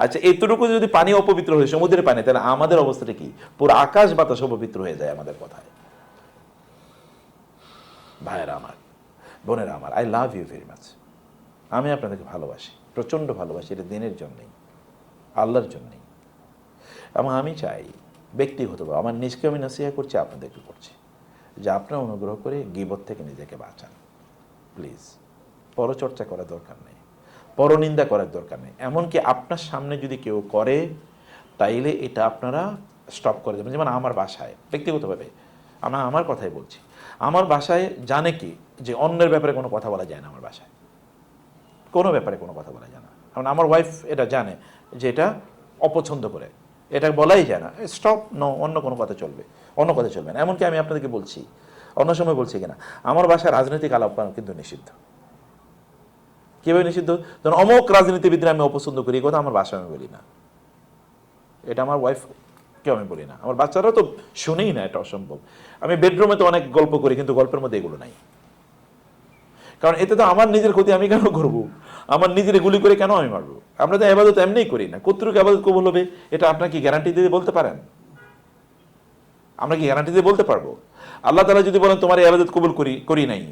আচ্ছা, এতটুকু যদি পানি অপবিত্র হয় সমুদ্রের পানি, তাহলে আমাদের অবস্থাটা কি? পুরো আকাশ বাতাস অপবিত্র হয়ে যায় আমাদের কথায়। ভাইয়েরা আমার, বোনেরা আমার, I love you very much. আমি আপনাদেরকে ভালোবাসি, প্রচণ্ড ভালোবাসি। এটা দিনের জন্যই, আল্লাহর জন্যই। এবং আমি চাই ব্যক্তিগতভাবে, আমার নিজকে আমি নসিহত করছি, আপনাদেরকে করছি, যে আপনারা অনুগ্রহ করে গীবত থেকে নিজেকে বাঁচান প্লিজ। পরচর্চা করার দরকার নেই, পরনিন্দা করার দরকার নেই। এমনকি আপনার সামনে যদি কেউ করে তাইলে এটা আপনারা স্টপ করে দেবেন। যেমন আমার বাসায় ব্যক্তিগতভাবে, আমার কথাই বলছি, আমার বাসায় জানে কি যে অন্যের ব্যাপারে কোনো কথা বলা যায় না। আমার বাসায় কোনো ব্যাপারে কোনো কথা বলা যায় না। কারণ আমার ওয়াইফ এটা জানে যে এটা অপছন্দ করে, এটা বলাই যায় না, স্টপ, নো, অন্য কোনো কথা চলবে, অন্য কথা চলবে না। এমনকি আমি আপনাদেরকে বলছি, অন্য সময় বলছি কিনা, আমার বাসায় রাজনৈতিক আলাপ কিন্তু নিষিদ্ধ। কীভাবে নিষিদ্ধ? ধরুন অমুক রাজনীতিবিদরা আমি অপছন্দ করি, কথা আমার বাসায় আমি বলি না, এটা আমার ওয়াইফকেও আমি বলি না, আমার বাচ্চারাও তো শুনেই না, এটা অসম্ভব। আমি বেডরুমে তো অনেক গল্প করি, কিন্তু গল্পের মধ্যে এগুলো নাই। কারণ এতে তো আমার নিজের ক্ষতি আমি কেন করবো? আমার নিজের গুলি করে কেন আমি মারবো? আমরা তো ইবাদত এমনিই করি না, কতটুকু ইবাদত কবুল হবে এটা আপনার কি গ্যারান্টি দিয়ে বলতে পারেন? আমরা কি গ্যারান্টি দিয়ে বলতে পারবো? আল্লাহ তাআলা যদি বলেন তোমার এই ইবাদত কবুল করি নাই,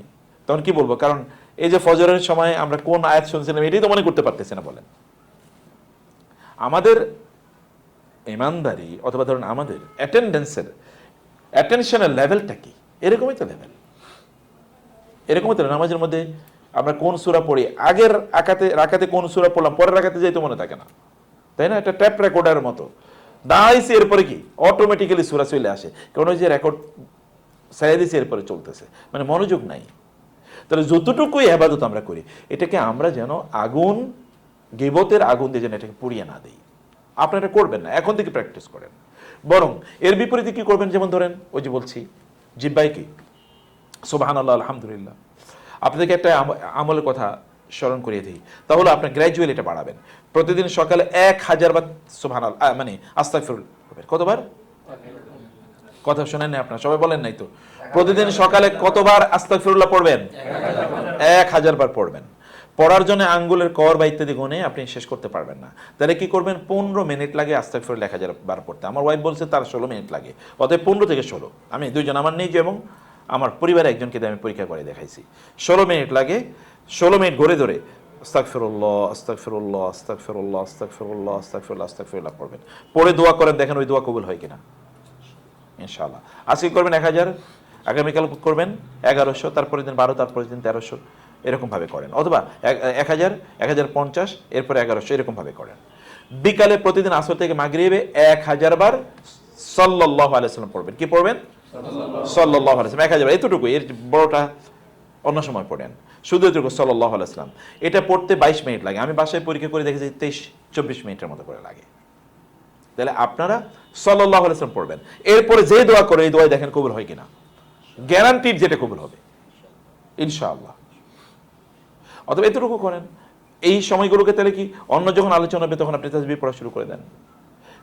তখন কি বলবো? কারণ এই যে ফজরের সময় আমরা কোন আয়াত শুনছিলাম এটাই তো মনে করতে পারতেছি না। বলেন, আমাদের ইমানদারি অথবা ধরুন আমাদের অ্যাটেনশনের লেভেলটা কি? এরকমই তো লেভেল, এরকমই তো। নামাজের মধ্যে আমরা কোন সূরা পড়ি, আগের রাকাতে কোন সূরা পড়লাম, পরের রাকাতে যাই তো মনে থাকে না, তাই না? এটা ট্যাপ রেকর্ডারের মতো দাঁড়াইছে, এরপরে কি অটোমেটিক্যালি সূরা চলে আসে, কারণ ওই যে রেকর্ড ছেড়ে দিয়েছে, এরপরে চলতেছে, মানে মনোযোগ নাই। তাহলে যতটুকুই ইবাদত আমরা করি, এটাকে আমরা যেন আগুন, গীবতের আগুন দিয়ে যেন এটাকে পুড়িয়ে না দিই। আপনারা এটা করবেন না, এখন থেকে প্র্যাকটিস করেন। বরং এর বিপরীতে কি করবেন? যেমন ধরেন ওই যে বলছি জিহ্বায় কি সুবহানাল্লাহ, আলহামদুলিল্লাহ। আপনাদেরকে একটা আমলের কথা স্মরণ করিয়ে দিই, তাহলে আপনি গ্র্যাজুয়ালি এটা বাড়াবেন। প্রতিদিন সকালে 1000 বার সুবহানাল্লাহ, মানে আস্তাগফিরুল্লাহ। কতবার? কথা শোনেন না আপনারা, সবাই বলেন নাই তো? প্রতিদিন সকালে কতবার আস্তাগফিরুল্লাহ পড়বেন? 1000 বার পড়বেন। পড়ার জন্য আঙ্গুলের কর বা ইত্যাদি গুণে আপনি শেষ করতে পারবেন না, তাহলে কি করবেন? 15 মিনিট লাগে আস্তাগফিরুল্লাহ 1000 বার পড়তে। আমার ওয়াইফ বলছে তার 16 মিনিট লাগে, অতএব 15 থেকে 16। আমি দুইজন, আমার নিজে এবং আমার পরিবারে একজনকে আমি পরীক্ষা করে দেখাইছি। 16 মিনিট লাগে, 16 মিনিট ঘুরে ধরে আস্তাগফিরুল্লাহ আস্তাগফিরুল্লাহ আস্তাগফিরুল্লাহ আস্তাগফিরুল্লাহ আস্তাগফিরুল্লাহ আস্তাগফিরুল্লাহ পড়বেন। পড়ে দোয়া করেন, দেখেন ওই দোয়া কবুল হয় কিনা ইনশাআল্লাহ। আজকে করবেন 1000, আগামীকাল করবেন 1100, তারপরের দিন 12, তারপরের দিন 1300, এরকমভাবে করেন। অথবা 1000, 1050, এরপরে 1100, এরকমভাবে করেন। বিকালে প্রতিদিন আসর থেকে মাগরিবে 1000 বার সাল্লাল্লাহু আলাইহি ওয়াসাল্লাম পড়বেন। কি পড়বেন? সাল্লাল্লাহু আলাইহি ওয়াসাল্লাম 1000 বার। এতটুকু, এর বড়টা অন্য সময় পড়েন, শুধু এতটুকু সাল্লাল্লাহু আলাইহি ওয়াসাল্লাম। এটা পড়তে 22 মিনিট লাগে। আমি বাসায় পরীক্ষা করে দেখেছি 23-24 মিনিটের মতো করে লাগে। তাহলে আপনারা সাল্লাল্লাহু আলাইহি ওয়াসাল্লাম পড়বেন। এরপরে যে দোয়া করে এই দোয়া দেখেন কবুল হয় কিনা, গ্যারান্টিড যেটা কবুল হবে ইনশাআল্লাহ। অথবা এতটুকু করেন এই সময়গুলোকে। তাহলে কি, অন্য যখন আলোচনা হবে তখন আপনি তাসবিহ পড়া শুরু করে দেন।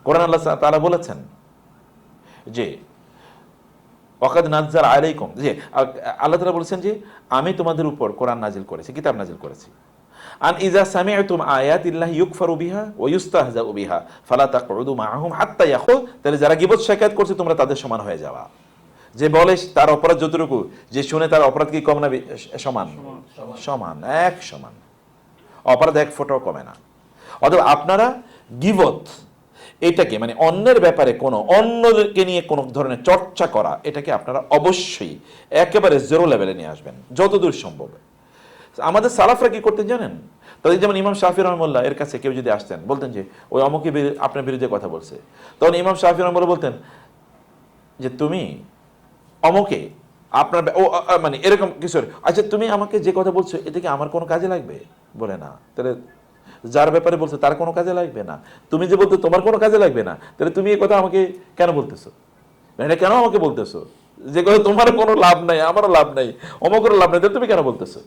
কোরআন আল্লাহ তাআলা বলেছেন যে ওয়াকাদ নাযাল আলাইকুম, যে আল্লাহ তাআলা বলেছেন যে আমি তোমাদের উপর কোরআন নাজিল করেছি, কিতাব নাজিল করেছি। আন ইযা সামি'তুম আয়াতিল্লাহি ইউকফারু বিহা ওয়া ইউস্তাহজাউ বিহা ফালা তাকউদু মাআহুম হাত্তা ইয়াকুল। তাহলে যারা গীবত শিকায়ত করছে তোমরা তাদের সমান হয়ে যাওয়া। যে বলে তার অপরাধ যতটুকু, যে শুনে তার অপরাধ কি কম না? সমান, সমান, এক সমান। অপরাধ এক ফোঁটাও কমে না। অথবা আপনারা গীবত এটাকে, মানে অন্যের ব্যাপারে কোনো, অন্যকে নিয়ে কোনো ধরনের চর্চা করা, এটাকে আপনারা অবশ্যই একেবারে জিরো লেভেলে নিয়ে আসবেন যতদূর সম্ভব। আমাদের সালাফরা কি করতেন জানেন? তাদের যেমন ইমাম শাফি রহমাল্লাহ এর কাছে কেউ যদি আসতেন, বলতেন যে ওই অমুকে আপনার বিরুদ্ধে কথা বলছে, তখন ইমাম শাফি রহমাল্লাহ বলতেন যে তুমি অমুকে আপনার মানে এরকম কিছু, আচ্ছা তুমি আমাকে যে কথা বলছো এতে কি আমার কোনো কাজে লাগবে? বলে না। তাহলে যার ব্যাপারে বলছো তার কোনো কাজে লাগবে না, তুমি যে বলতো তোমার কোনো কাজে লাগবে না, তাহলে তুমি এই কথা আমাকে কেন বলতেছো? এটা কেন আমাকে বলতেছো? যে কথা তোমার কোনো লাভ নাই, আমারও লাভ নাই, অমুকেরও লাভ নাই, তাহলে তুমি কেন বলতেছো?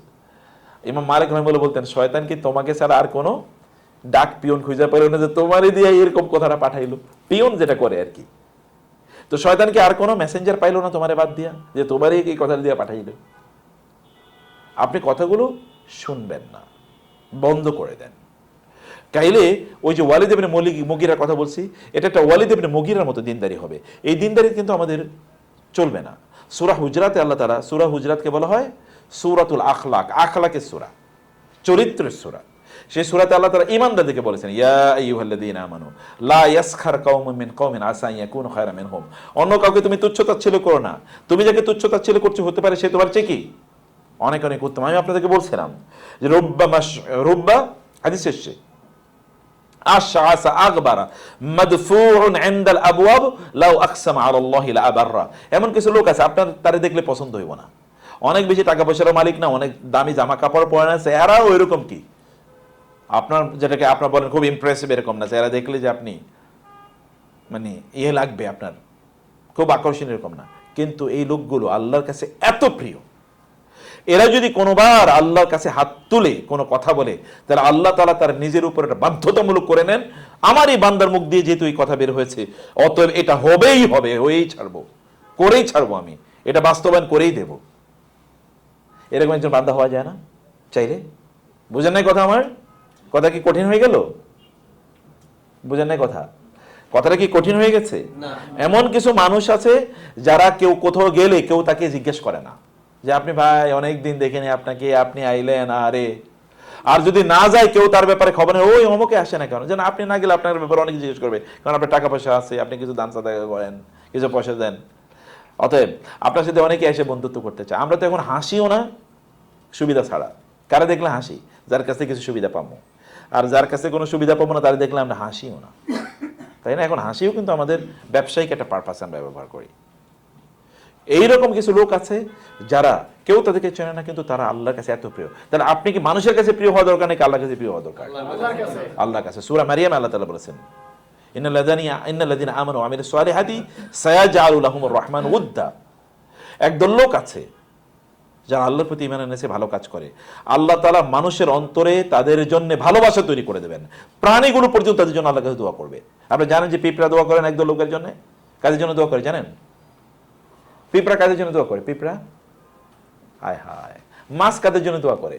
ইমাম মালিক রহমাহুল্লাহ বলতেন শয়তান কি তোমাকে ছাড়া আর কোনো ডাক পিয়ন খুঁজে পেল না যে তোমারই দিয়ে এরকম কথাটা পাঠাইলো? পিয়ন যেটা করে আর কি। তো শয়তান কি আর কোনো মেসেঞ্জার পাইলো না তোমারে বাদ দিয়া যে তোমারই এই কথা দিয়ে পাঠাইলো? আপনি কথাগুলো শুনবেন না, বন্ধ করে দেন। কাইলে ওই যে ওয়ালিদ ইবনে মুগীরার কথা বলছি, এটা একটা ওয়ালিদ ইবনে মুগীরার মতো দিনদারি হবে। এই দিনদারি কিন্তু আমাদের চলবে না। সূরা হুজরাতে আল্লাহ তাআলা, সূরা হুজরাতকে বলা হয় সূরাতুল আখলাক, আখলাকের সূরা, চরিত্রের সূরা। সেই সূরাতে আল্লাহ তাআলা ঈমানদারদেরকে বলেছেন ইয়া আইয়ুহাল্লাযীনা আমানু লা ইয়াসখার কাওমুম মিন কওমিন আসা ইয়াকুনু খায়রাম মিনহুম। অন্য কাউকে তুমি তুচ্ছ-তাচ্ছিল্য করো না, তুমি যাকে তুচ্ছ-তাচ্ছিল্য করছো হতে পারে সে তোমার চেয়ে কি অনেক অনেক উত্তম। আমি আপনাদেরকে বলছিলাম যে রুব্বা হাদিস এসেছে আশআসা আগবারা মাদফুউন ইনদাল আবওয়াব লাউ আকসামা আলাল্লাহি লা আবাররা। এমন কিছু লোক আছে আপনার তারে দেখলে পছন্দ হইব না, অনেক বেশি টাকা পয়সার মালিক না, অনেক দামি জামা কাপড় পরে না, চেহারাও এরকম কি আপনার যেটাকে আপনার বলেন খুব ইমপ্রেসিভ এরকম না, চেহারা দেখলে যে আপনি মানে ইয়ে লাগবে আপনার খুব আকর্ষণীয় এরকম না, কিন্তু এই লোকগুলো আল্লাহর কাছে এত প্রিয়, এরা যদি কোনোবার আল্লাহর কাছে হাত তুলে কোনো কথা বলে তাহলে আল্লাহ তাআলা তার নিজের উপর একটা বাধ্যতামূলক করে নেন, আমার এই বান্দার মুখ দিয়ে যেহেতু এই কথা বের হয়েছে অতএব এটা হবেই হবে, হয়েই ছাড়বো, করেই ছাড়বো, আমি এটা বাস্তবায়ন করেই দেব। এরকম একজন বান্দা হওয়া যায় না চাইলে? বুঝেন নাই কথা? আমার কথা কি কঠিন হয়ে গেল? বুঝেন নাই কথা? কথাটা কি কঠিন হয়ে গেছে? এমন কিছু মানুষ আছে যারা কেউ কোথাও গেলে কেউ তাকে জিজ্ঞেস করে না যে আপনি ভাই অনেক দিন দেখেনি আপনাকে, আপনি আইলেন, আরে আর যদি না যায় কেউ তার ব্যাপারে খবর নেই, ওই অমুকে আসে না কেন, যেন আপনি না গেলে আপনার ব্যাপারে অনেক জিজ্ঞেস করবে, কারণ আপনার টাকা পয়সা আছে, আপনি কিছু দান সাদা করেন, কিছু পয়সা দেন, অতএব আপনার সাথে অনেকে এসে বন্ধুত্ব করতে চায়। আমরা তো এখন হাসিও না সুবিধা ছাড়া, কারা দেখলে হাসি? যার কাছে কিছু সুবিধা পাবো, আর যার কাছে কোনো সুবিধা পাবো না তারা দেখলে আমরা হাসিও না, তাই না? এখন হাসিও কিন্তু আমাদের ব্যবসায়িক একটা পারপাসে আমরা ব্যবহার করি। এইরকম কিছু লোক আছে যারা কেউ তাদেরকে চেনে না কিন্তু তারা আল্লাহর কাছে এত প্রিয়। তাহলে আপনি কি মানুষের কাছে প্রিয় হওয়া দরকার নাকি আল্লাহর কাছে প্রিয় হওয়া দরকার? আল্লাহর কাছে। সূরা মারিয়াম আল্লাহ তাআলা বলেছেন ইন্নাল্লাযীনা আমানু ওয়া আমিলুস সালিহাতি সায়াজআলু লাহুমুর রাহমানু উদ্দা। একদল লোক আছে যারা আল্লাহর প্রতি ঈমান এনেছে, ভালো কাজ করে, আল্লাহ তাআলা মানুষের অন্তরে তাদের জন্য ভালোবাসা তৈরি করে দেবেন। প্রাণীগুলো পর্যন্ত তাদের জন্য আল্লাহর কাছে দোয়া করবে। আপনি জানেন যে পিঁপড়া দোয়া করেন একদল লোকের জন্য, কাদের জন্য দোয়া করে জানেন? পিঁপড়া কাদের জন্য দোয়া করে? পিঁপড়া, হায় হায়, মাছ কাদের জন্য দোয়া করে?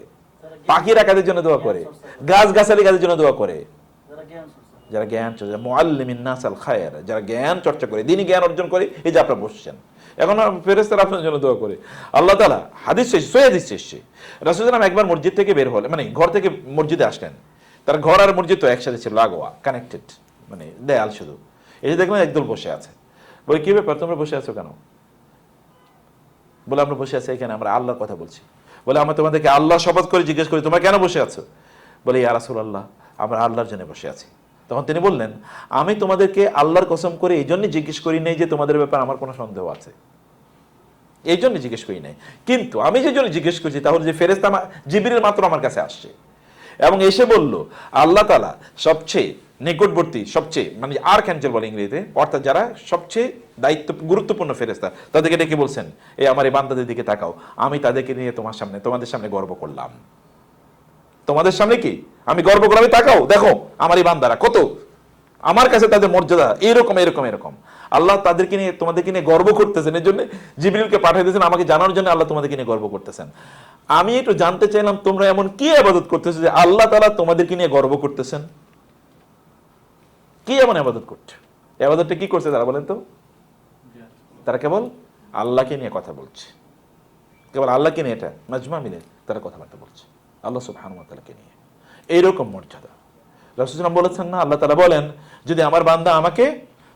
পাখিরা কাদের জন্য দোয়া করে? গাছ গাছালি কাদের জন্য দোয়া করে? যারা জ্ঞান চর্চা, মুআল্লিমিন নাস আল খায়র, যারা জ্ঞান চর্চা করে, দিনই জ্ঞান অর্জন করে, এই যে আপনারা বসছেন এখন ফেরেশতারা আপনার জন্য দোয়া করে। আল্লাহ তাআলা হাদিস শেষ, সহিহ হাদিস এসেছে, রাসূল সাল্লাল্লাহু আলাইহি ওয়াসাল্লাম একবার মসজিদ থেকে বের হলেন, মানে ঘর থেকে মসজিদে আসলেন, তার ঘর আর মসজিদ তো একসাথে ছিল, লাগোয়া, কানেক্টেড, মানে দেয়াল শুধু। এই যে দেখলেন একদল বসে আছে, বলে কি ব্যাপার তোমরা বসে আছো কেন? বলে আমরা বসে আছি এখানে আমরা আল্লাহর কথা বলছি। বলে আমরা তোমাদেরকে আল্লাহ শপথ করে জিজ্ঞেস করি তোমরা কেন বসে আছো? বলে ইয়া রাসূলুল্লাহ আমরা আল্লাহর জন্য বসে আছি। তখন তিনি বললেন আমি তোমাদেরকে আল্লাহর কসম করে এই জন্য জিজ্ঞেস করি নাই যে তোমাদের ব্যাপারে আমার কোনো সন্দেহ আছে, এই জন্য জিজ্ঞেস করি নাই, কিন্তু আমি যে জন্য জিজ্ঞেস করছি তাহলে যে ফেরেশতা জিবরিল মাত্র আমার কাছে আসছে এবং এসে বলল আল্লাহ তাআলা সবচেয়ে নিকটবর্তী, সবচেয়ে মানে আর্কঅ্যাঞ্জেল বলে ইংরেজিতে, অর্থাৎ যারা সবচেয়ে দায়িত্ব গুরুত্বপূর্ণ ফেরেশতা, তাদেরকে ডেকে বলছেন এই আমার এই বান্দাদের দিকে তাকাও, আমি তাদেরকে নিয়ে তোমাদের সামনে গর্ব করলাম, তোমাদের সামনে কি আমি গর্ব করলাম, আমি তাকাও দেখো আমার এই বান্দারা কত আমার কাছে তাদের মর্যাদা এরকম এরকম এরকম। আল্লাহ তাদেরকে নিয়ে তোমাদেরকে নিয়ে গর্ব করতেছেন, এর জন্য জিবরিলকে পাঠিয়ে দিয়েছেন আমাকে জানানোর জন্য আল্লাহ তোমাদেরকে নিয়ে গর্ব করতেছেন। আমি একটু জানতে চাইলাম তোমরা এমন কি ইবাদত করতেছো যে আল্লাহ তাআলা তোমাদেরকে নিয়ে গর্ব করতেছেন? কি এমন ইবাদত করছে? ইবাদতটা কি করছে তারা বলেন তো? তারা কেবল আল্লাহকে নিয়ে কথা বলছে, কেবল আল্লাহকে নিয়ে, এটা মাজমা মিলে তারা কথাবার্তা বলছে আল্লাহ সুবহানাহু ওয়া তাআলাকে নিয়ে। এইরকম মর্যাদা রাসূল সাল্লাল্লাহু আলাইহি ওয়াসাল্লাম বলেছেন না, আল্লাহ তাআলা বলেন যদি আমার বান্দা আমাকে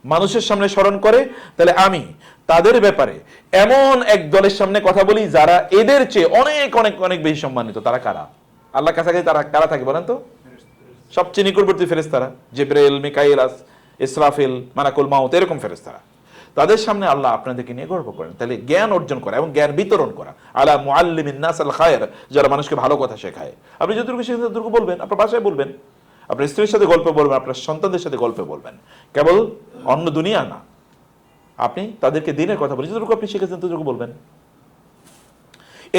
মানুষের সামনে স্মরণ করে, তাহলে আমি তাদের ব্যাপারে এমন এক দলের সামনে কথা বলি যারা এদের চেয়ে অনেক অনেক অনেক বেশি সম্মানিত। তারা কারা? আল্লাহর কাছাকাছি তারা কারা থাকে বলেন তো? সবচেয়ে নিকটবর্তী ফেরেশতারা, জিবরাইল, মিকাইল, ইসরাফিল, মালাকুল মাউত, এরকম ফেরেশতারা। তাদের সামনে আল্লাহ আপনাদেরকে নিয়ে গর্ব করেন। তাহলে জ্ঞান অর্জন করা এবং জ্ঞান বিতরণ করা, আলা মুআল্লিমিন নাস আল খায়র, যারা মানুষকে ভালো কথা শেখায়। আপনি যতটুকু শিখেছেন ততটুকু বলবেন, আপনার বাসায় বলবেন, আপনার স্ত্রীর সাথে গল্প বলবেন, আপনার সন্তানদের সাথে গল্প বলবেন, কেবল অন্য দুনিয়া না। আপনি তাদেরকে দিনের কথা বলেন, যতটুকু আপনি শিখেছেন ততটুকু বলবেন।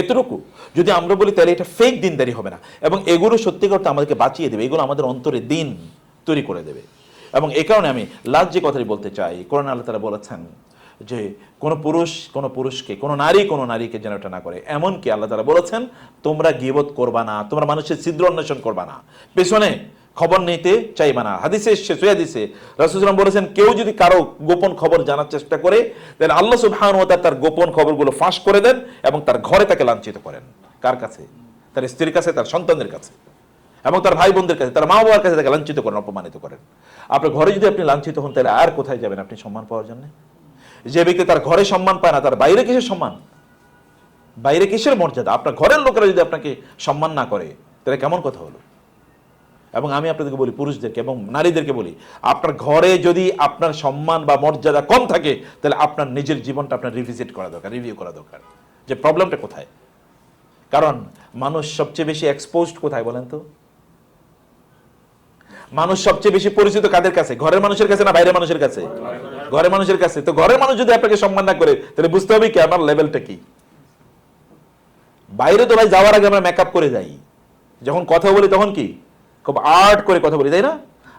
এতটুকু যদি আমরা বলি তাহলে এটা ফেক দিনদারি হবে না, এবং এগুলো সত্যি করতে আমাদেরকে বাঁচিয়ে দেবে, এগুলো আমাদের অন্তরে দিন তৈরি করে দেবে। এবং এই কারণে আমি লাস্ট যে কথাটি বলতে চাই, কোরআন আল্লাহ তাআলা বলেছেন যে কোনো পুরুষকে, কোনো নারীকে যেন এটা না করে। এমনকি আল্লাহ তাআলা বলেছেন তোমরা গীবত করবা না, তোমরা মানুষের ছিদ্র অন্বেষণ করবা না, পেছনে খবর নিতে চাইবা না। হাদিসে এসেছে, সহিহ হাদিসে রাসূল সাল্লাল্লাহু আলাইহি ওয়াসাল্লাম বলেছেন কেউ যদি কারো গোপন খবর জানার চেষ্টা করে তাহলে আল্লাহ সুবহানাহু ওয়া তাআলা তার গোপন খবরগুলো ফাঁস করে দেন এবং তার ঘরে তাকে লাঞ্ছিত করেন। কার কাছে? তার স্ত্রীর কাছে, তার সন্তানদের কাছে, এবং তার ভাই বোনদের কাছে, তার মা বাবার কাছে তাকে লাঞ্ছিত করেন, অপমানিত করেন। আপনার ঘরে যদি আপনি লাঞ্ছিত হন তাহলে আর কোথায় যাবেন আপনি সম্মান পাওয়ার জন্য? যে ব্যক্তি তার ঘরে সম্মান পায় না, তার বাইরে কিসের সম্মান, বাইরে কিসের মর্যাদা? আপনার ঘরের লোকেরা যদি আপনাকে সম্মান না করে তাহলে কেমন কথা হলো? এবং আমি আপনাদেরকে বলি, পুরুষদেরকে এবং নারীদেরকে বলি, আপনার ঘরে যদি আপনার সম্মান বা মর্যাদা কম থাকে তাহলে আপনার নিজের জীবনটা আপনার রিভিজিট করা দরকার, রিভিউ করা দরকার, যে প্রবলেমটা কোথায়। কারণ মানুষ সবচেয়ে বেশি এক্সপোজড কোথায় বলেন তো? মানুষ সবচেয়ে বেশি পরিচিত কাদের কাছে? ঘরের মানুষের কাছে না বাইরের মানুষের কাছে? ঘরের মানুষের কাছে। তো ঘরের মানুষ যদি আপনাকে সম্মান না করে তাহলে বুঝতে হবে কি আমার লেভেলটা কি। বাইরে তো ভাই যাওয়ার আগে আমরা মেকআপ করে যাই, যখন কথা বলি তখন কি খুব আর্ট করে কথা বলি, তাই না?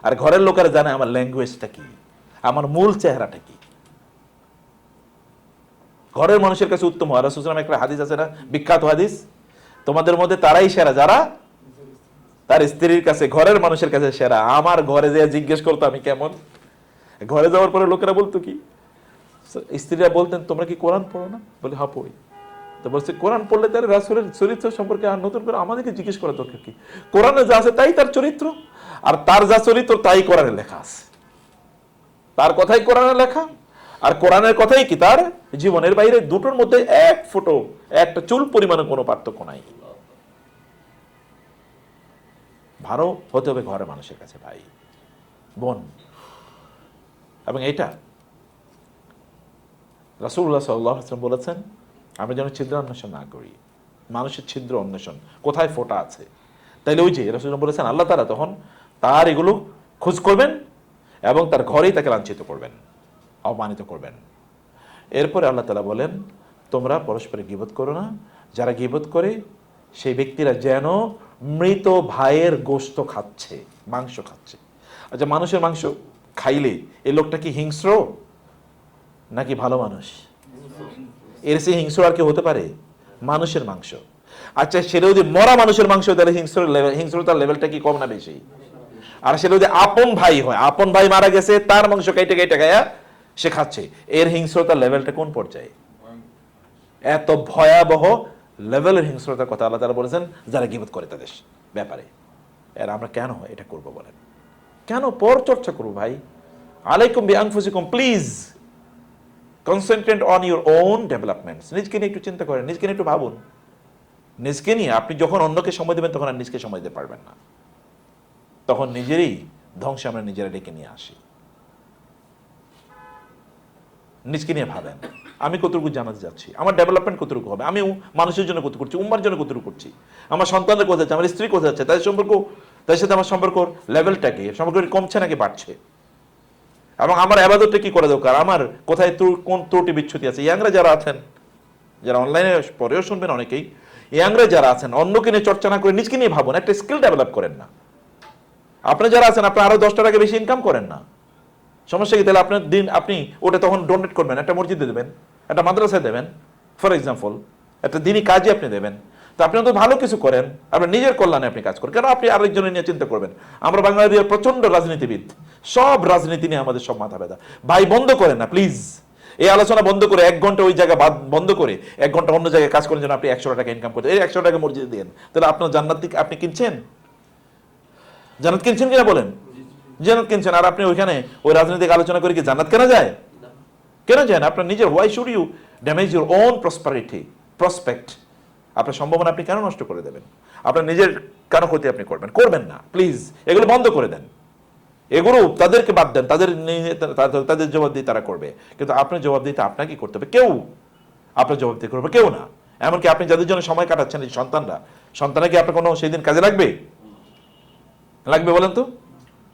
আর ঘরের লোকেরা জানে আমার ল্যাঙ্গুয়েজটা কি, আমার মূল চেহারাটা কি। ঘরের মানুষের কাছে উত্তম হয়। রাসূল সাল্লাল্লাহু আলাইহি ওয়াসাল্লাম একটা হাদিস আছে না, বিখ্যাত হাদিস, তোমাদের মধ্যে তারাই সেরা যারা তার স্ত্রীর কাছে, ঘরের মানুষের কাছে সেরা। আমার ঘরে যে জিজ্ঞেস করতো আমি কেমন, ঘরে যাওয়ার পরে লোকেরা বলতো কি, স্ত্রীরা বলতেন তোমরা কি কোরআন পড়ো না? বলে হ্যাঁ পড়ি। তো বলছে কোরআন পড়লে তার রাসূলের চরিত্র সম্পর্কে আর নতুন করে আমাদেরকে জিজ্ঞেস করা দরকার কি? কোরআনে যা আছে তাই তার চরিত্র, আর তার যা চরিত্র তাই কোরআনে লেখা আছে। তার কথাই কোরআনে লেখা, আর কোরআনের কথাই কি তার জীবনের বাইরে। দুটোর মধ্যে এক ফুটো, একটা চুল পরিমাণে কোনো পার্থক্য নাই। ভালো হতে হবে ঘরের মানুষের কাছে, ভাই বোন। এবং এটা রাসূলুল্লাহ সাল্লাল্লাহু আলাইহি ওয়াসাল্লাম বলেছেন আমরা যেন ছিদ্র অন্বেষণ না করি। মানুষের ছিদ্র অন্বেষণ, কোথায় ফোঁটা আছে। তাইলে ওই যে রাসূলুল্লাহ বলেছেন আল্লাহ তাআলা তখন তার এগুলো খোঁজ করবেন এবং তার ঘরেই তাকে লাঞ্ছিত করবেন, অপমানিত করবেন। এরপরে আল্লাহ তাআলা বলেন তোমরা পরস্পরের গীবত করো না, যারা গীবত করে সেই ব্যক্তিরা যেন মৃত ভাইয়ের গোশত খাচ্ছে, মাংস খাচ্ছে। আচ্ছা, মানুষের মাংস খাইলে এই লোকটা কি হিংস্র নাকি ভালো মানুষ? এর চেয়ে হিংস্র আর কি হতে পারে? মানুষের মাংস। আচ্ছা, সেটা যদি মরা মানুষের মাংস তাহলে হিংস্রতার লেভেলটা কি কম না বেশি? আর সেটা যদি আপন ভাই হয়, আপন ভাই মারা গেছে, তার মাংস কাইটে কাইটে খায়া সে খাচ্ছে, এর হিংস্রতার লেভেলটা কোন পর্যায়ে? এত ভয়াবহ লেভেলের হিংস্রতার কথা আল্লাহ তাআলা বলেছেন যারা গীবত করে তাদের ব্যাপারে। আর আমরা কেন এটা করব বলেন? কেন পর চর্চা করব ভাই? আলাইকুম বিআনফুসিকুম, please concentrate on your own developments. নিজকে নিয়ে একটু চিন্তা করেন, নিজকে নিয়ে একটু ভাবুন। নিজকে নিয়ে আপনি যখন অন্যকে সময় দেবেন তখন আর নিজকে সময় দিতে পারবেন না, তখন নিজেরই ধ্বংসে আমরা নিজেরা ডেকে নিয়ে আসি। নিজকে নিয়ে ভাবেন আমি কতটুকু জানাতে যাচ্ছি, আমার ডেভেলপমেন্ট কতটুকু হবে, আমি মানুষের জন্য কত করছি, উম্মার জন্য কতটুকু করছি, আমার সন্তানদের কোথায় যাচ্ছে, আমার স্ত্রী কোথায় যাচ্ছে, তাদের সম্পর্ক, তাদের সাথে আমার সম্পর্ক লেভেলটা কি, সম্পর্ক কমছে নাকি বাড়ছে, এবং আমার ইবাদতটা কি করা দরকার, আমার কোথায় কোন ত্রুটি বিচ্ছুতি আছে। ইয়াংরা যারা আছেন, যারা অনলাইনে পরেও শুনবেন অনেকেই, ইয়াংরা যারা আছেন অন্যকে নিয়ে চর্চা না করে নিজকে নিয়ে ভাবুন, একটা স্কিল ডেভেলপ করেন না। আপনি যারা আছেন আপনি আরো 10 টাকা বেশি ইনকাম করেন না, সমস্যা কি? তাহলে আপনার দিন আপনি ওটা তখন ডোনেট করবেন, একটা মসজিদে দেবেন, একটা মাদ্রাসায় দেবেন, ফর এক্সাম্পল একটা দিনই কাজে আপনি দেবেন। তো আপনি তো ভালো কিছু করেন, আপনার নিজের কল্যাণে আপনি কাজ করেন, কেন আপনি আরেকজনের নিয়ে চিন্তা করবেন? আমরা বাংলাদেশের প্রচন্ড রাজনীতিবিদ, সব রাজনীতি নিয়ে আমাদের সব মাথা ব্যথা। ভাই বন্ধ করেন না প্লিজ, এই আলোচনা বন্ধ করে 1 ঘন্টা ওই জায়গা বন্ধ করে 1 ঘন্টা অন্য জায়গায় কাজ করেন যেন আপনি 100 টাকা ইনকাম করতে, এই 100 টাকা মসজিদে দেন, তাহলে আপনার জান্নাত আপনি কিনছেন? জান্নাত কিনছেন কিনা বলেন? জান্নাত কিনছেন, আর আপনি ওইখানে ওই রাজনৈতিক আলোচনা করে কি জান্নাত কেনা যায়? কেন যায় না? আপনার নিজের, why should you damage your own prosperity prospect? আপনার সম্ভাবনা আপনি কেন নষ্ট করে দেবেন? আপনার নিজের কেন ক্ষতি আপনি করবেন না, প্লিজ এগুলো বন্ধ করে দেন। এগুলো তাদেরকে বাদ দেন, তাদের জবাবদিহি তারা করবে, কিন্তু আপনার জবাবদিহিতে আপনাকে করতে হবে। কেউ আপনার জবাবদিহি করবে কেউ না। এমনকি আপনি যাদের জন্য সময় কাটাচ্ছেন, এই সন্তানরা কি আপনার কোনো সেই দিন কাজে লাগবে বলেন তো?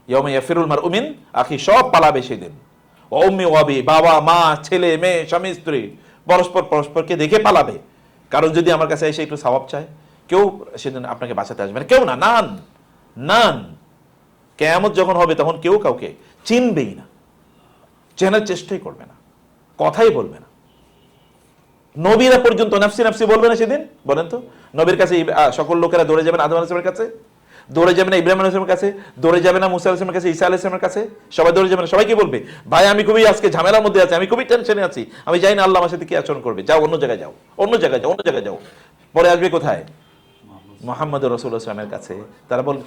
ইয়াউমা ইয়াফিরুল মারউ মিন আখি, সব পালাবে সেদিন। উম্মি ওয়া আবি, বাবা মা ছেলে মেয়ে স্বামী স্ত্রী পরস্পরকে দেখে পালাবে। কারণ যদি আমার কাছে এসে একটু সওয়াব চায়, কেউ সেদিন আপনাকে বাঁচাতে আসবে না, কেউ না। নান কিয়ামত যখন হবে তখন কেউ কাউকে চিনবেই না, চেনার চেষ্টাই করবে না, কথাই বলবে না। নবীরা পর্যন্ত নাফসি নাফসি বলবে না সেদিন, বলেন তো? নবীর কাছে সকল লোকেরা দৌড়ে যাবেন আদম আলাইহিস সালামের কাছে, দৌড়ে যাবে না ইব্রাহিম আলাইহিস সালামের কাছে, দৌড়ে যাবে না মুসা আলাইহিস সালামের কাছে, ঈসা আলাইহিস সালামের কাছে, সবাই দৌড়ে যাবে না। সবাই কি বলবে? ভাই আমি খুবই আজকে ঝামেলার মধ্যে আছি, আমি খুবই টেনশনে আছি, আমি জানি না আল্লাহ আমার সাথে কি আচরণ করবে, যাও অন্য জায়গায় যাও, অন্য জায়গায় যাও। পরে আসবে কোথায়? মুহাম্মদ রাসূলুল্লাহ সাল্লাল্লাহু আলাইহি ওয়াসাল্লামের কাছে।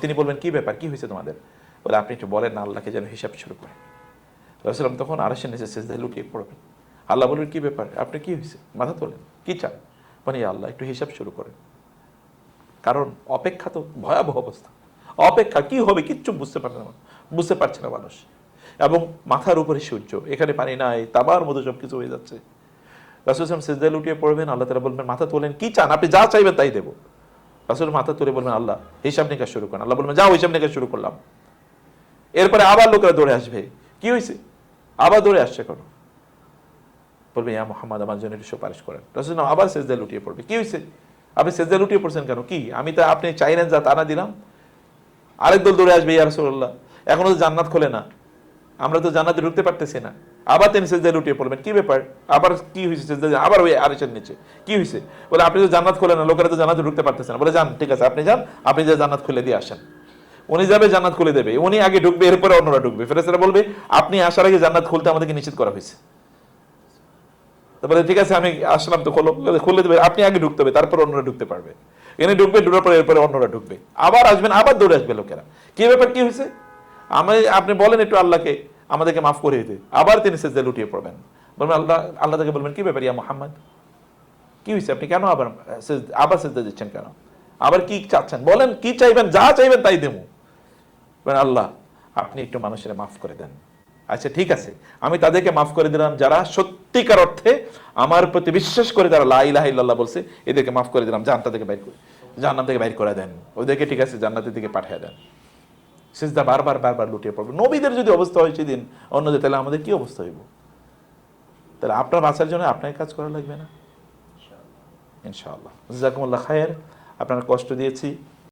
তিনি বলবেন কি ব্যাপার, কি হয়েছে তোমাদের? বলে আপনি একটু বলেন না, আল্লাহকে যেন হিসাব শুরু করে। রাসূলুল্লাহ তখন আরশের নিচে সিজদায় লুটিয়ে পড়বেন। আল্লাহ বলবেন কি ব্যাপার, আপনি কি হয়েছে, মাথা তোলেন, কি চান? মানে আল্লাহ একটু হিসাব শুরু করেন। কারণ অপেক্ষা তো ভয়াবহ অবস্থা, অপেক্ষা কি হবে কিচ্ছু বুঝতে পারছে না মানুষ। এবং মাথার উপরে সূর্য, এখানে পানি নাই, তাবার মতো সবকিছু হয়ে যাচ্ছে। রাসূল সাল্লাল্লাহু আলাইহি ওয়াসাল্লাম সিজদায় লুটিয়ে পড়বেন, আল্লাহ তাআলা বলবেন মাথা তোলেন, কি চান, আপনি যা চাইবেন তাই দেব। রাসূল মাথা তুলে বলবেন আল্লাহ হিসাব নিকাশ শুরু করেন। আল্লাহ বলবেন যাও হিসাব নিকাশ শুরু করলাম। এরপরে আবার লোকেরা দৌড়ে আসবে, কি হয়েছে, আবার দৌড়ে আসছে কেন? বলবে ইয়া মুহাম্মদ আমার জন্য একটু সুপারিশ করেন। রাসূল আবার সিজদায় লুটিয়ে পড়বে, কি হয়েছে, আপনি সিজদায় লুটিয়ে পড়ছেন কেন? কি আমি তো আপনি চাইলেন যা তা না দিলাম। আরেক দল দৌড়ে আসবে, ইয়া রাসূলুল্লাহ এখনো তো জান্নাত খোলে না, আমরা তো জান্নাতে ঢুকতে পারতেছি না। আবার তিনি সিজদায় লুটিয়ে পড়বেন, কি ব্যাপার, আবার কি হয়েছে সিজদায়, আবার ওই আরশের নিচে কি হয়েছে? বলে আপনি তো জান্নাত খোলেন না, লোকেরা তো জান্নাতে ঢুকতে পারতেছে না। বলে যান, ঠিক আছে আপনি যান, আপনি যে জান্নাত খুলে দিয়ে আসেন। উনি যাবে, জান্নাত খুলে দেবে, উনি আগে ঢুকবে, এরপরে অন্যরা ঢুকবে। ফেরেশতারা বলবে আপনি আসার আগে জান্নাত খুলতে আমাদেরকে নিষেধ করা হয়েছে। তারপরে ঠিক আছে আমি আসলাম তো খুলে দেবে, আপনি আগে ঢুকতে হবে, তারপর অন্যরা ঢুকতে পারবে। এনে ঢুকবে, ঢুকার পরে এরপরে অন্যরা ঢুকবে, আবার আসবেন, আবার দৌড়ে আসবে লোকেরা। কি ব্যাপার, কি হয়েছে, আপনি বলেন একটু আল্লাহকে আমাদেরকে মাফ করে দিতে। আবার তিনি সিজদায় লুটিয়ে পড়বেন, বলবেন আল্লাহ তাকে বলবেন কি ব্যাপার ইয়া মুহাম্মদ, কি হয়েছে, আপনি কেন আবার সিজদা দিচ্ছেন কেন, আবার কি চাচ্ছেন, বলেন কি চাইবেন, যা চাইবেন তাই দেবো। আল্লাহ আপনি একটু মানুষের মাফ করে দেন। আচ্ছা ঠিক আছে, আমি তাদেরকে মাফ করে দিলাম যারা সত্যিকার অর্থে আমার প্রতি বিশ্বাস করে তারা লা ইলাহা ইল্লাল্লাহ বলছে, এদেরকে মাফ করে দিলাম, জান্নাত থেকে বাইর করে দেন, ওদেরকে ঠিক আছে জান্নাতের দিকে পাঠিয়ে দেন। সিজদা বারবার লুটিয়ে পড়বে। নবীদের যদি অবস্থা হয় সেদিন অন্যদের, তাহলে আমাদের কি অবস্থা হইব? তাহলে আপনার বাঁচার জন্য আপনাকে কাজ করা লাগবে না ইনশাআল্লাহ। জাযাকুমুল্লাহ খায়ের, আপনারা কষ্ট দিয়েছি।